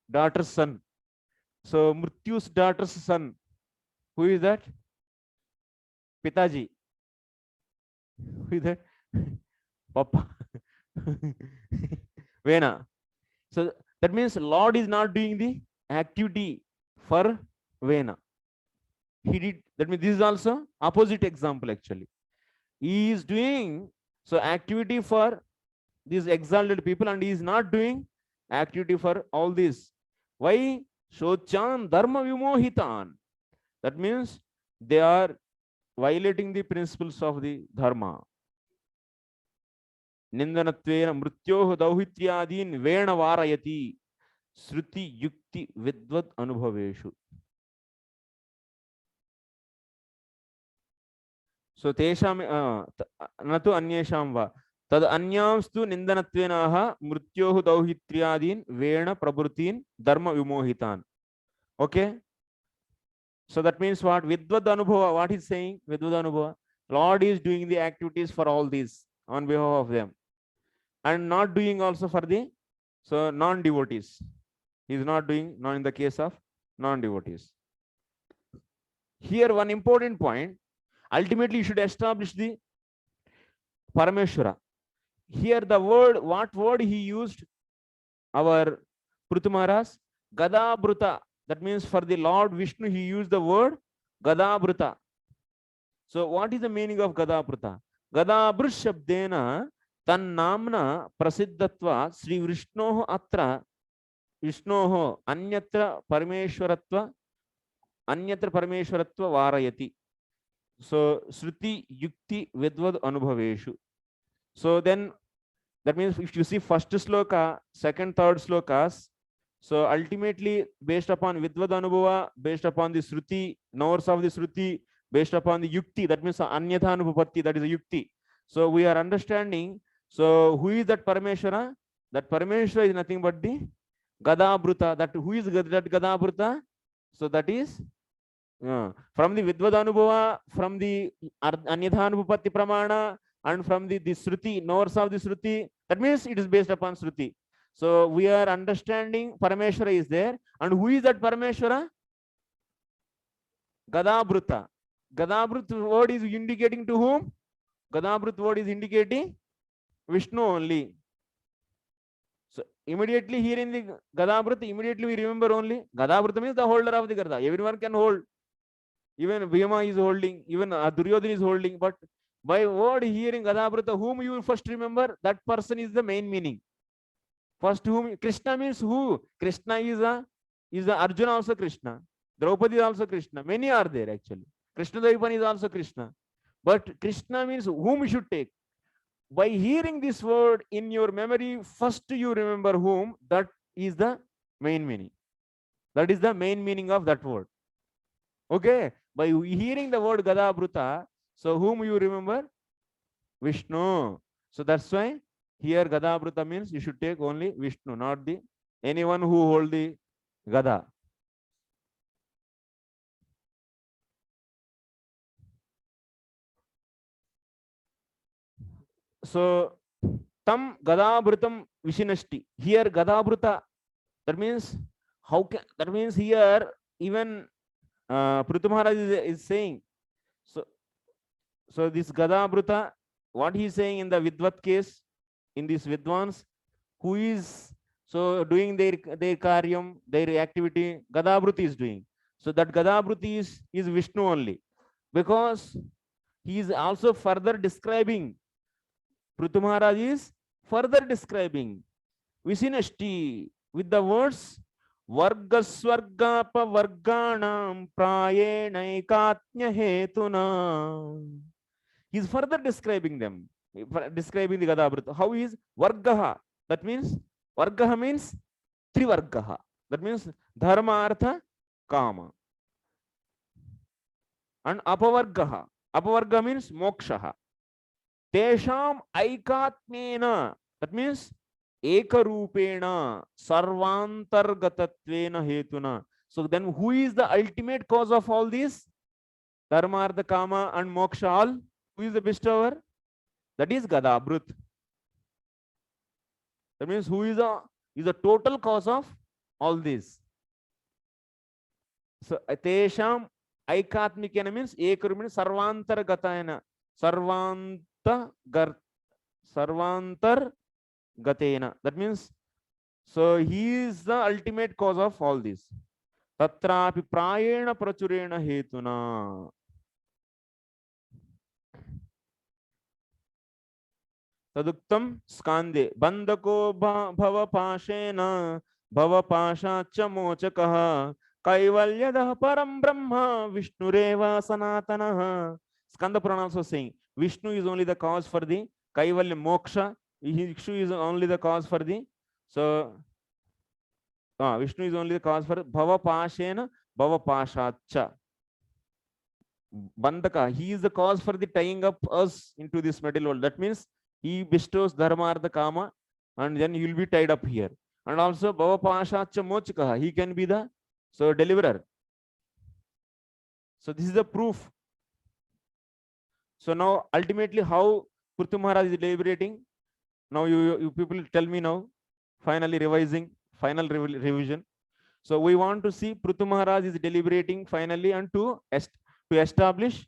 daughter's son. So Mrityu's daughter's son. Who is that? Pitaji. Who is that? Papa. Vena. So that means Lord is not doing the activity for Vena. He did. That means this is also opposite example actually. He is doing so activity for these exalted people and he is not doing activity for all this. Why? Shochan dharma vimohitan. That means they are violating the principles of the dharma. Nindanatvena mrityoho dauhityadin vena varayati sruti yukti vidvat anubhaveshu. So tesham natu anyesham va tad anyamstu nindanatvenaha mrityohu dauhityadin vena prabhutin dharma vimohitan. Okay. So that means what? Vidvad anubhava. What is saying? Vidvad anubhava. Lord is doing the activities for all these on behalf of them. And not doing also for the non-devotees. He is not doing, not in the case of non-devotees. Here one important point. Ultimately you should establish the Parameshwara. Here the word, what word he used? Our Prithu Maharaj? Gadabruta. That means for the Lord Vishnu he used the word Gadabruta. So what is the meaning of Gadabruta? Gadabrut Shabdena Tan Namna Prasiddhatva Sri Vishnoho Atra Vishnoho Anyatra Parameshwaratva Varayati. So Sruti Yukti Vidvad Anubhaveshu. So then that means if you see first sloka, second, third slokas, so ultimately based upon Vidvad Anubhava, based upon the Sruti, knowers of the Sruti, based upon the Yukti, that means Anyatha Anubhavati, that is a Yukti. So we are understanding. So who is that Parameshwara? That Parameshwara is nothing but the Gadabruta. That who is that Gadabruta? So that is from the Vidvadanubhava, from the Anyadhanupatti Pramana, and from the Shruti, knowers of the Shruti. That means it is based upon Shruti. So we are understanding Parameshwara is there. And who is that Parameshwara? Gadabruta. Gadabrut word is indicating to whom? Gadabrut word is indicating Vishnu only. So immediately here in the Gadabrut, immediately we remember only Gadabrut means the holder of the Gada. Everyone can hold. Even Bhima is holding, even Duryodhana is holding. But by word hearing Gadabrata, whom you will first remember, that person is the main meaning. First, whom Krishna means who? Krishna is the Arjuna also Krishna. Draupadi is also Krishna. Many are there actually. Krishna Daipan is also Krishna. But Krishna means whom you should take. By hearing this word in your memory, first you remember whom. That is the main meaning. That is the main meaning of that word. Okay, by hearing the word Gadabruta, so whom you remember? Vishnu. So that's why here Gadabruta means you should take only Vishnu, not the anyone who hold the Gada. So tam Gadabrutam Vishinashti. Here Gadabruta, that means how can, that means here even Prithu Maharaj is saying, so this Gadabruta, what he is saying in the Vidvat case, in this Vidwans, who is so doing their karyam, their activity, Gadabruti is doing. So that Gadabruti is Vishnu only, because he is also further describing, Prithu Maharaj is further describing Visinashti with the words Vargaswargapa Varganam Prayenaikatnya Hetuna. He is further describing them, describing the Gadabruta. How is Vargaha? That means Vargaha means Trivargaha. That means Dharma, Artha, Kama. And Apavargaha. Apavarga means Mokshaha. Tesham Aikatmena. That means Ekarupena Sarvantargatatvena Hetuna. So then who is the ultimate cause of all this? Dharma, Artha, Kama and Moksha all? Who is the bestower? That is Gadabrut. That means who is the total cause of all this. So Tesham Aikatmikena means Ekaru means Sarvantargatayana. Sarvantar Gatena. That means so he is the ultimate cause of all this. Tatrapi prayena prachurena hetuna. Taduktam skande bandako bhava pashena bhava pashacha mochakaha kaivalyadah param brahma vishnureva sanatanaha. Skanda Purana also saying Vishnu is only the cause for the kaivalya moksha. Vishnu is only the cause for the Vishnu is only the cause for bhava pashena bhava pashacha. Bandaka, he is the cause for the tying up us into this material world. That means he bestows dharma, artha, kama, and then you will be tied up here. And also bhava pashacha mochikaha, he can be the deliverer. So this is the proof. So now ultimately how Prithu Maharaj is deliberating. Now you people tell me now, finally revising, final revision. So we want to see Prithu Maharaj is deliberating finally and to establish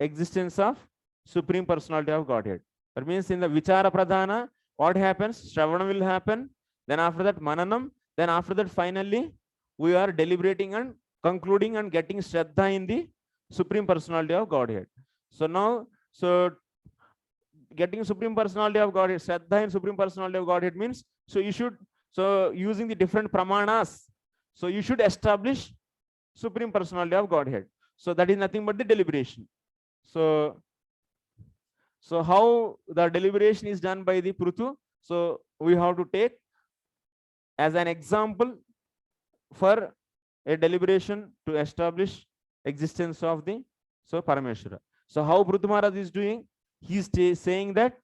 existence of Supreme Personality of Godhead. That means in the Vichara Pradhana, what happens? Shravana will happen. Then after that Mananam. Then after that finally we are deliberating and concluding and getting Shraddha in the Supreme Personality of Godhead. So now, getting Supreme Personality of Godhead, Shraddha in Supreme Personality of Godhead means, using the different pramanas, so you should establish Supreme Personality of Godhead. So that is nothing but the deliberation. So how the deliberation is done by the Prithu? So we have to take as an example for a deliberation to establish existence of the Parameshwara. So how Prithu Maharaj is doing? He is saying that,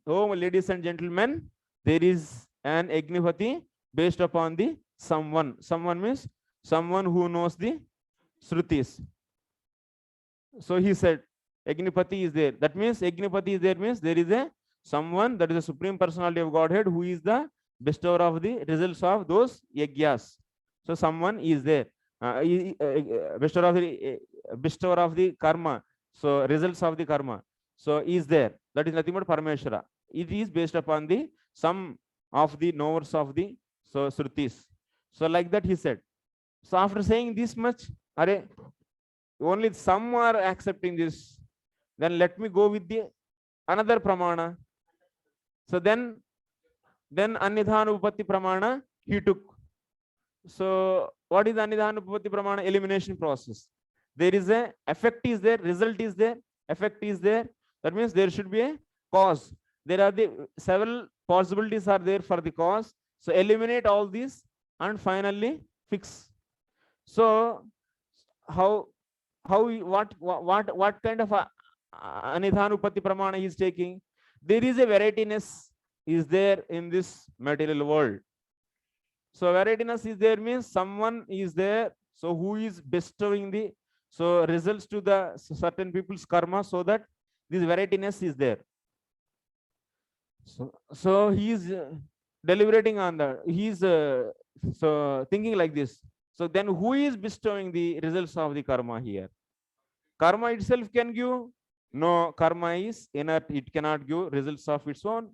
oh ladies and gentlemen, there is an Agnipati based upon the someone. Someone means someone who knows the Shrutis. So he said, Agnipati is there. That means Agnipati is there means there is a someone that is the Supreme Personality of Godhead who is the bestower of the results of those yajnas. So someone is there. Bestower of the karma. So results of the karma. So is there. That is nothing but Parameshwara. It is based upon the sum of the knowers of the Shrutis. So like that he said. So after saying this much, only some are accepting this. Then let me go with the another pramana. So then Anidhanupatti pramana he took. So what is Anidhanupatti pramana? Elimination process. There is a effect is there, result is there, effect is there. That means there should be a cause. There are the several possibilities are there for the cause. So eliminate all these and finally fix. So what kind of Anidhanupatti pramana he is taking? There is a varietiness is there in this material world. So varietiness is there means someone is there, so who is bestowing the results to the certain people's karma, so that this varietiness is there. So he is deliberating on that. He is so thinking like this. So then who is bestowing the results of the karma here? Karma itself can give? No, karma is inert. It cannot give results of its own.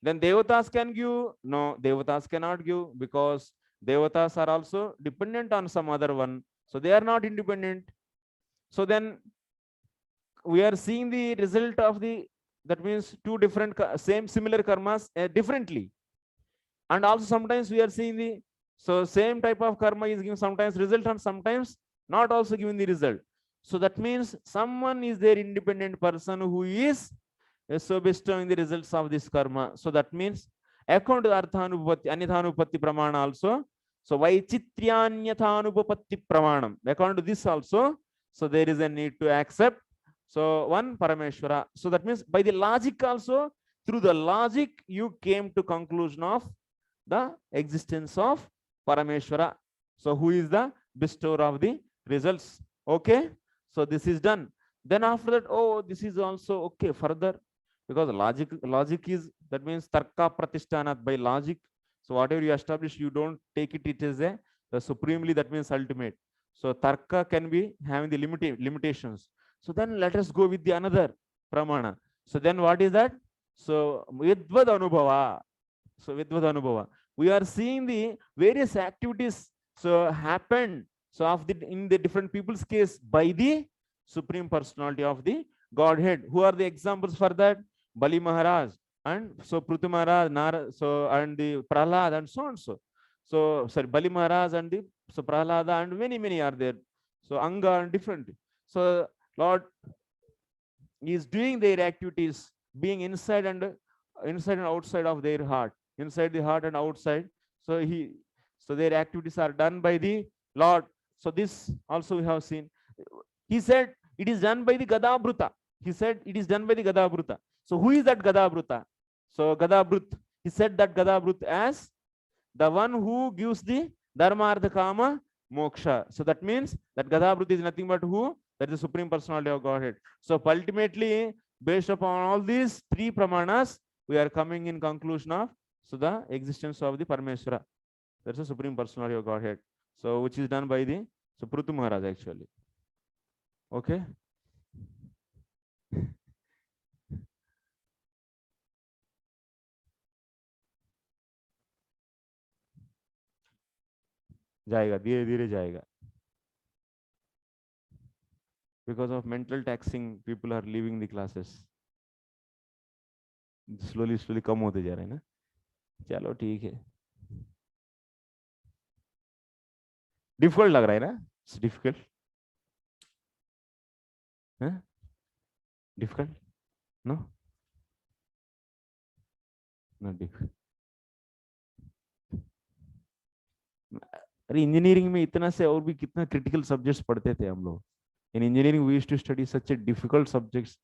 Then devatas can give? No, devatas cannot give, because devatas are also dependent on some other one. So they are not independent. So then we are seeing the result of the, that means two different similar karmas differently. And also sometimes we are seeing the same type of karma is giving sometimes result and sometimes not also giving the result. So that means someone is there, independent person who is bestowing the results of this karma. So that means according to Arthanupatti, Anidhanupatti pramana also. So Vaichitryanathanupatti pramanam. According to this also, so there is a need to accept. So one Parameshwara. So that means by the logic also, through the logic you came to conclusion of the existence of Parameshwara. So who is the bestower of the results? Okay. So this is done. Then after that, oh, this is also okay further, because logic is, that means tarka pratishthanat, by logic. So whatever you establish, you don't take it, it is a supremely, that means ultimate. So tarka can be having the limitations. So then let us go with the another pramana. So then what is that? So vidvad anubhava. So vidvad anubhava. We are seeing the various activities so happen. So of the in the different people's case by the Supreme Personality of the Godhead. Who are the examples for that? Bali Maharaj and so Prithu Maharaj, and the Prahlad and so on. So sorry, Bali Maharaj and the Prahlada and many are there. So Anga and different. So Lord is doing their activities, being inside and outside of their heart, inside the heart and outside. So their activities are done by the Lord. So this also we have seen. He said it is done by the Gadabruta. He said it is done by the Gadabruta. So who is that Gadabruta? So Gadabrut, he said that Gadabrut as the one who gives the Dharma, Artha, Kama, Moksha. So that means that Gadabrut is nothing but who? That is the Supreme Personality of Godhead. So ultimately, based upon all these three pramanas, we are coming in conclusion of the existence of the Parameshwara. That's the Supreme Personality of Godhead. So which is done by the Prithu Maharaj actually. Okay. जाएगा, धीरे धीरे जाएगा. Because of mental taxing, people are leaving the classes. Slowly कम होते जा रहे हैं ना. चलो ठीक है. Difficult लग रहा है ना? It's difficult. Huh? Difficult? No? Not difficult. अरे इंजीनियरिंग में इतना से और भी कितना क्रिटिकल सब्जेक्ट्स पढ़ते थे हम लोग. In engineering, we used to study such a difficult subjects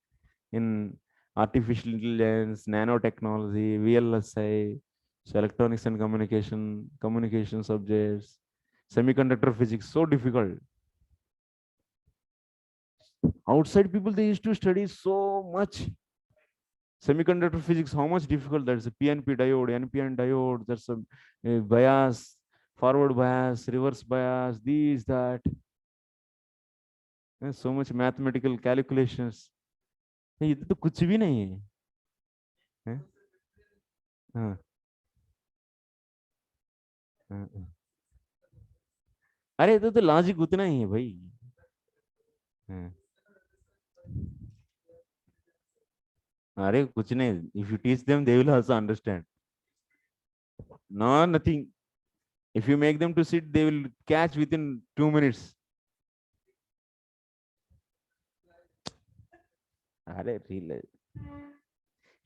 in artificial intelligence, nanotechnology, VLSI, so electronics and communication subjects, Semiconductor physics, so difficult. Outside people, they used to study so much. Semiconductor physics, how much difficult. There's a PNP diode, NPN diode, there's a bias, forward bias, reverse bias, these, that. There's so much mathematical calculations. ये तो कुछ भी नहीं है. हैं? हाँ, हाँ, हाँ. अरे तो लॉजिक उतना ही है भाई. हाँ. अरे कुछ नहीं. If you teach them, they will also understand. No, nothing. If you make them to sit, they will catch within 2 minutes. अरे real.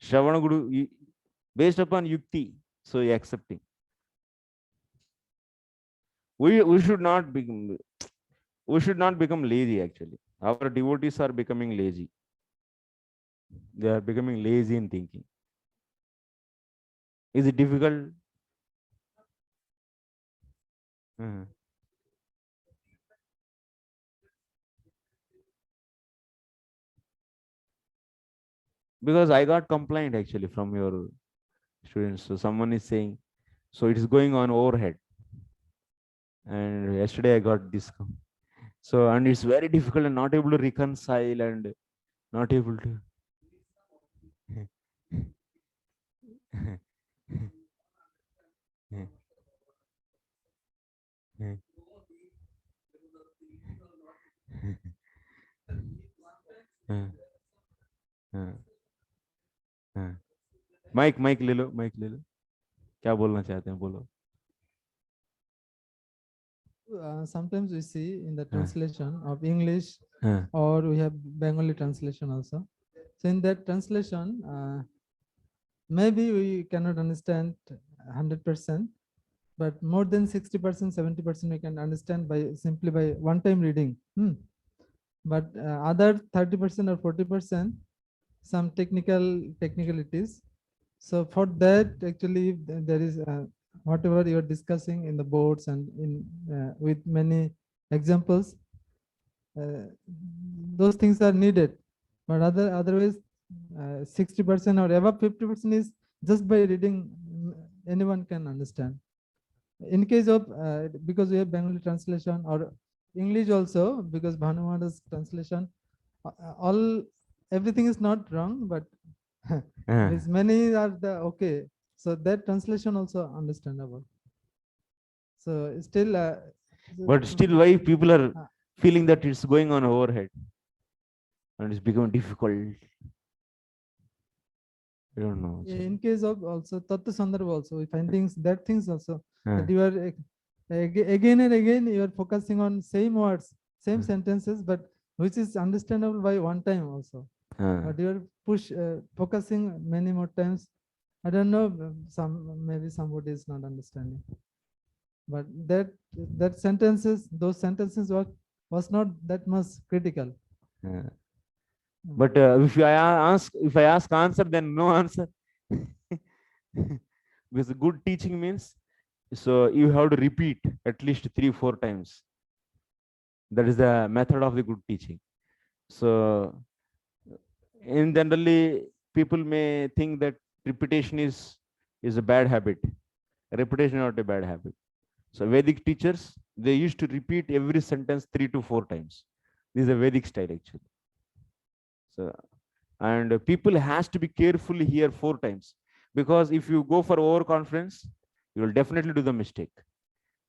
Shravan Guru, based upon yukti, so you're accepting. We should not become lazy. Actually, our devotees are becoming lazy. They are becoming lazy in thinking. Is it difficult? Because I got complaint actually from your students. So someone is saying, so it is going on overhead. And yesterday I got this. So, and it's very difficult and not able to reconcile and not able to. Mic ले लो, mic ले लो. क्या बोलना चाहते हैं, बोलो. Sometimes we see in the translation of English, or we have Bengali translation also. So in that translation, maybe we cannot understand 100%, but more than 60%, 70% we can understand by simply by one time reading. But other 30% or 40%, some technicalities. So for that, actually, there is whatever you are discussing in the boards and in with many examples, those things are needed. But otherwise, 60% or above 50% is just by reading, anyone can understand. In case of because we have Bengali translation or English also, because Bhanumada's translation, everything is not wrong, but many are the okay. So that translation also understandable. So still, but still, why people are feeling that it's going on overhead and it's becoming difficult? I don't know. In case of also Tattva Sandarbha also, we find things also that you are again and again you are focusing on same words, same sentences, but which is understandable by one time also. But you are focusing many more times. I don't know, maybe somebody is not understanding. But those sentences was not that much critical. But if I ask answer, then no answer. Because good teaching means, so you have to repeat at least 3-4 times. That is the method of the good teaching. So in generally, people may think that repetition is a bad habit. Repetition is not a bad habit. So Vedic teachers, they used to repeat every sentence 3 to 4 times. This is a Vedic style actually. So, and people has to be careful here 4 times, because if you go for overconfidence, you will definitely do the mistake.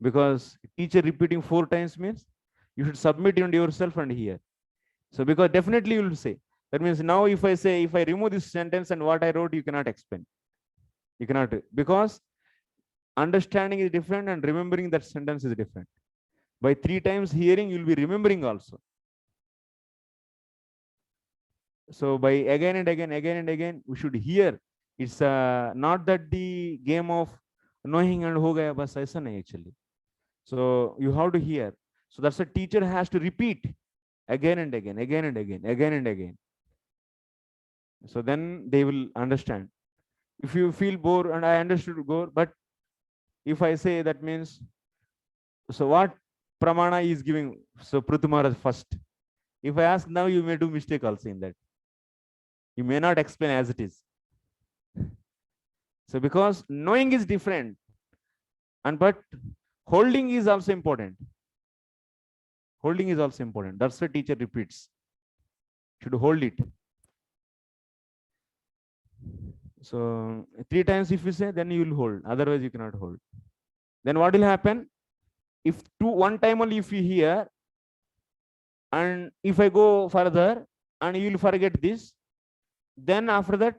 Because teacher repeating 4 times means you should submit on yourself and here. So because definitely you will say, that means now if I remove this sentence and what I wrote, you cannot explain. You cannot, because understanding is different and remembering that sentence is different. By 3 times hearing, you will be remembering also. So by again and again, we should hear. It's not that the game of knowing and ho gaya bas, aisa nahi actually. So you have to hear. So that's a teacher has to repeat again and again. So then they will understand. If you feel bored, and I understood bored, but if I say, that means So what pramana is giving? So Prithu Maharaj first. If I ask now, you may do mistake also in that. You may not explain as it is. So because knowing is different, and but holding is also important. Holding is also important. That's why teacher repeats. Should hold it. So 3 times if you say, then you will hold. Otherwise you cannot hold. Then what will happen? If one time only if you hear, and if I go further and you will forget this, then after that,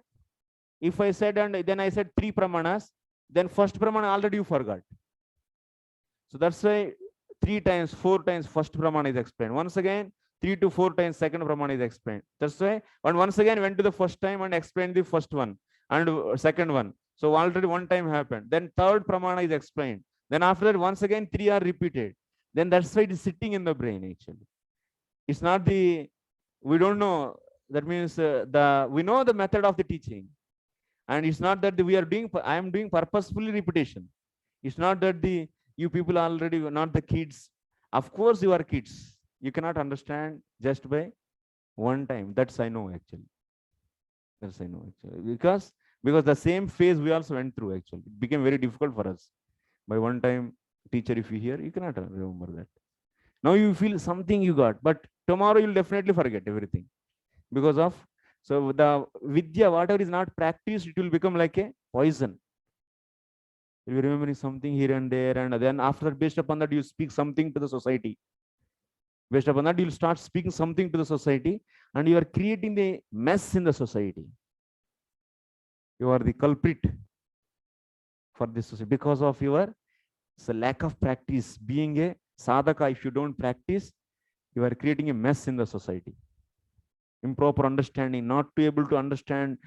if I said and then I said 3 pramanas, then first pramana already you forgot. So that's why 3 times, 4 times first pramana is explained. Once again, 3 to 4 times second pramana is explained. That's why, and once again went to the first time and explained the first one and second one. So already one time happened. Then third pramana is explained. Then after that, once again 3 are repeated. Then that's why it is sitting in the brain actually. It's not we don't know. That means we know the method of the teaching. And it's not that I am doing purposefully repetition. It's not that you people are already not the kids. Of course you are kids. You cannot understand just by one time. That's I know actually. That's I know actually. Because the same phase we also went through actually. It became very difficult for us. By one time teacher, if you hear, you cannot remember that. Now you feel something you got, but tomorrow you'll definitely forget everything. Because of, so the vidya, whatever is not practiced, it will become like a poison. You'll be remembering something here and there, and then after that, based upon that, you speak something to the society. Based upon that, you'll start speaking something to the society, and you are creating the mess in the society. You are the culprit for this society because of your lack of practice. Being a sadhaka, if you don't practice, you are creating a mess in the society. Improper understanding, not to able to understand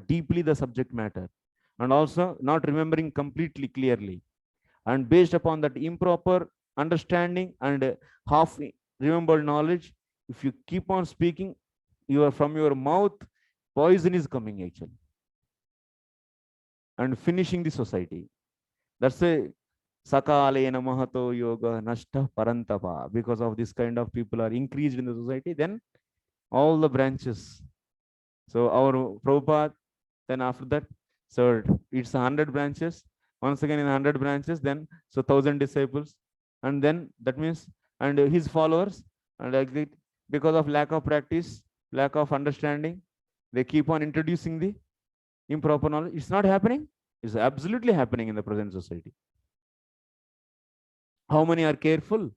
deeply the subject matter, and also not remembering completely clearly. And based upon that improper understanding and half remembered knowledge, if you keep on speaking, from your mouth, poison is coming actually, and finishing the society. That's a sakalena mahato yoga nashta parantapa. Because of this kind of people are increased in the society, then all the branches. So our Prabhupada, then after that, so it's 100 branches. Once again in 100 branches, then so 1,000 disciples, and then that means and his followers, and because of lack of practice, lack of understanding, they keep on introducing the improper knowledge. It's not happening. It's absolutely happening in the present society. How many are careful?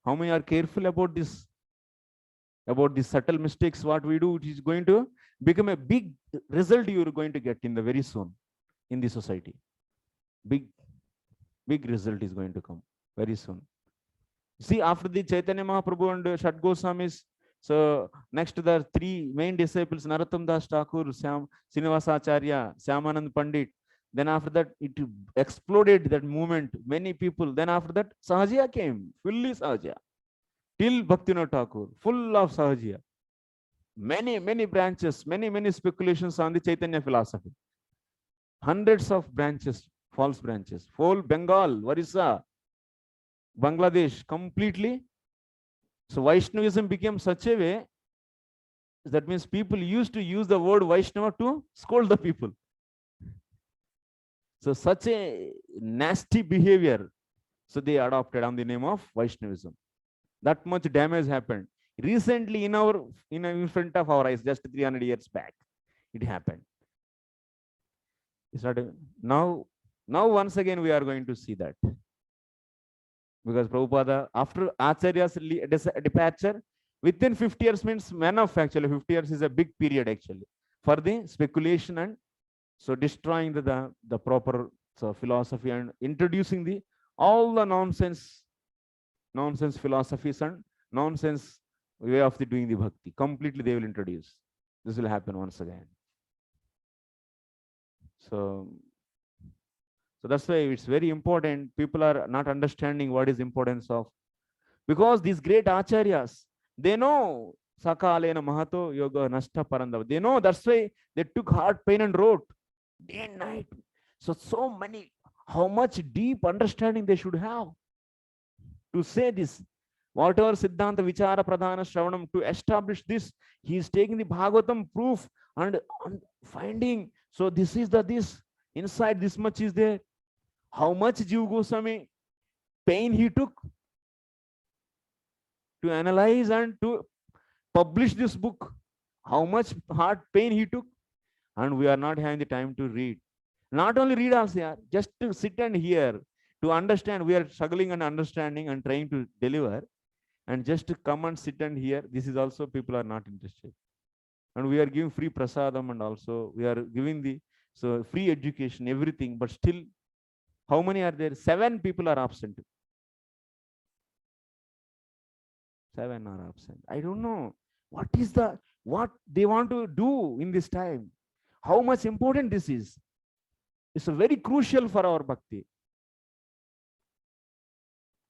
How many are careful about this? About the subtle mistakes, what we do, it is going to become a big result you are going to get in the very soon in the society. Big result is going to come very soon. See, after the Chaitanya Mahaprabhu and Shat Goswamis, so next to the 3 main disciples, Narottam Das Thakur, Srinivasacharya, Syamanand Pandit. Then after that, it exploded, that movement, many people. Then after that, Sahajiya came, fully Sahajiya. Till Bhaktivinoda Thakur, full of Sahajiya. Many branches, many speculations on the Chaitanya philosophy. Hundreds of branches, false branches. Whole Bengal, Orissa, Bangladesh, completely. So Vaishnavism became such a way, that means people used to use the word Vaishnava to scold the people. So such a nasty behavior, so they adopted on the name of Vaishnavism. That much damage happened recently in front of our eyes, just 300 years back. It happened. It's not now once again we are going to see that, because Prabhupada, after Acharya's departure, within 50 years means actually 50 years is a big period actually for the speculation, and so destroying the proper philosophy and introducing all the nonsense philosophies and nonsense way of doing the bhakti. Completely they will introduce. This will happen once again. So that's why it's very important. People are not understanding what is importance of, because these great acharyas, they know Sakalena Mahato Yoga Nashta Parandava. They know, that's why they took hard pain and wrote day and night. So many, how much deep understanding they should have. to say this. Whatever Siddhanta Vichara Pradhana Shravanam, to establish this, he is taking the Bhagavatam proof and finding. So this is this. Inside this much is there. How much Jiva Goswami pain he took to analyze and to publish this book. How much heart pain he took. And we are not having the time to read. Not only read also, just to sit and hear, to understand. We are struggling and understanding and trying to deliver. And just to come and sit and hear, this is also people are not interested. And we are giving free prasadam, and also we are giving the free education, everything. But still, how many are there? 7 people are absent. 7 are absent. I don't know what they want to do in this time. How much important this is. It's very crucial for our bhakti.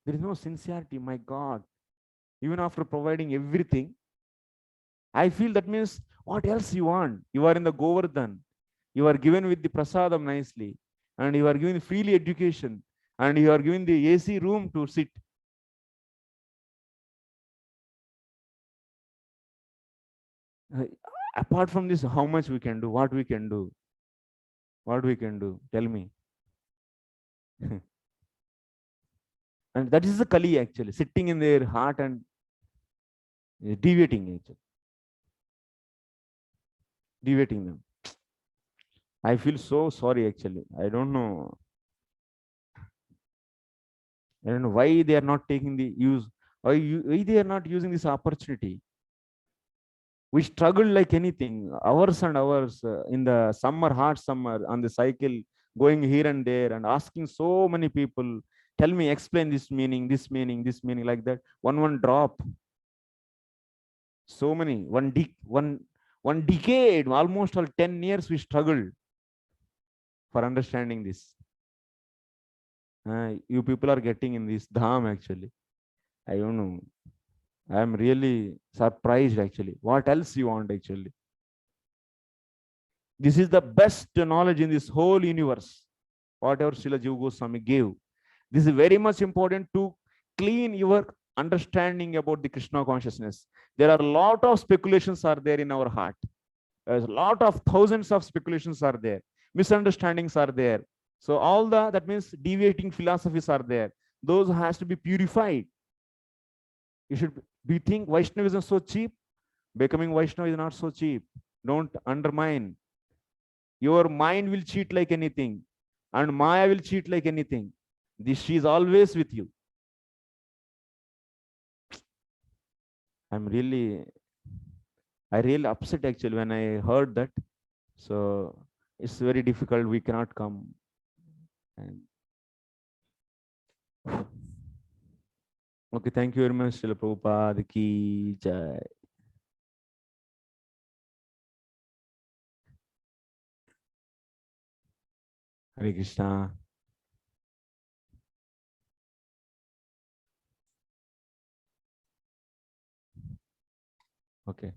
There is no sincerity, my God. Even after providing everything, I feel that means what else you want? You are in the Govardhan. You are given with the prasadam nicely. And you are given freely education. And you are given the AC room to sit. Apart from this, how much we can do? What we can do? What we can do? Tell me. And that is the Kali actually, sitting in their heart and deviating actually. Deviating them. I feel so sorry actually. I don't know why they are not taking the use, why they are not using this opportunity. We struggle like anything, hours and hours in the summer, hot summer, on the cycle, going here and there and asking so many people, tell me, explain this meaning, this meaning, this meaning, like that. One drop. So many, one decade, almost all 10 years we struggled for understanding this. You people are getting in this dham actually. I don't know. I am really surprised actually. What else you want actually? This is the best knowledge in this whole universe. Whatever Srila Jiva Goswami gave. This is very much important to clean your understanding about the Krishna consciousness. There are a lot of speculations are there in our heart. There's a lot of thousands of speculations are there. Misunderstandings are there. So all that means deviating philosophies are there. Those has to be purified. Do you think Vaishnavism is so cheap? Becoming Vaishnava is not so cheap. Don't undermine. Your mind will cheat like anything. And Maya will cheat like anything. She is always with you. I really upset actually when I heard that. So it's very difficult. We cannot come. And okay, thank you very much, Srila Prabhupada ki jai. Hare Krishna. Okay.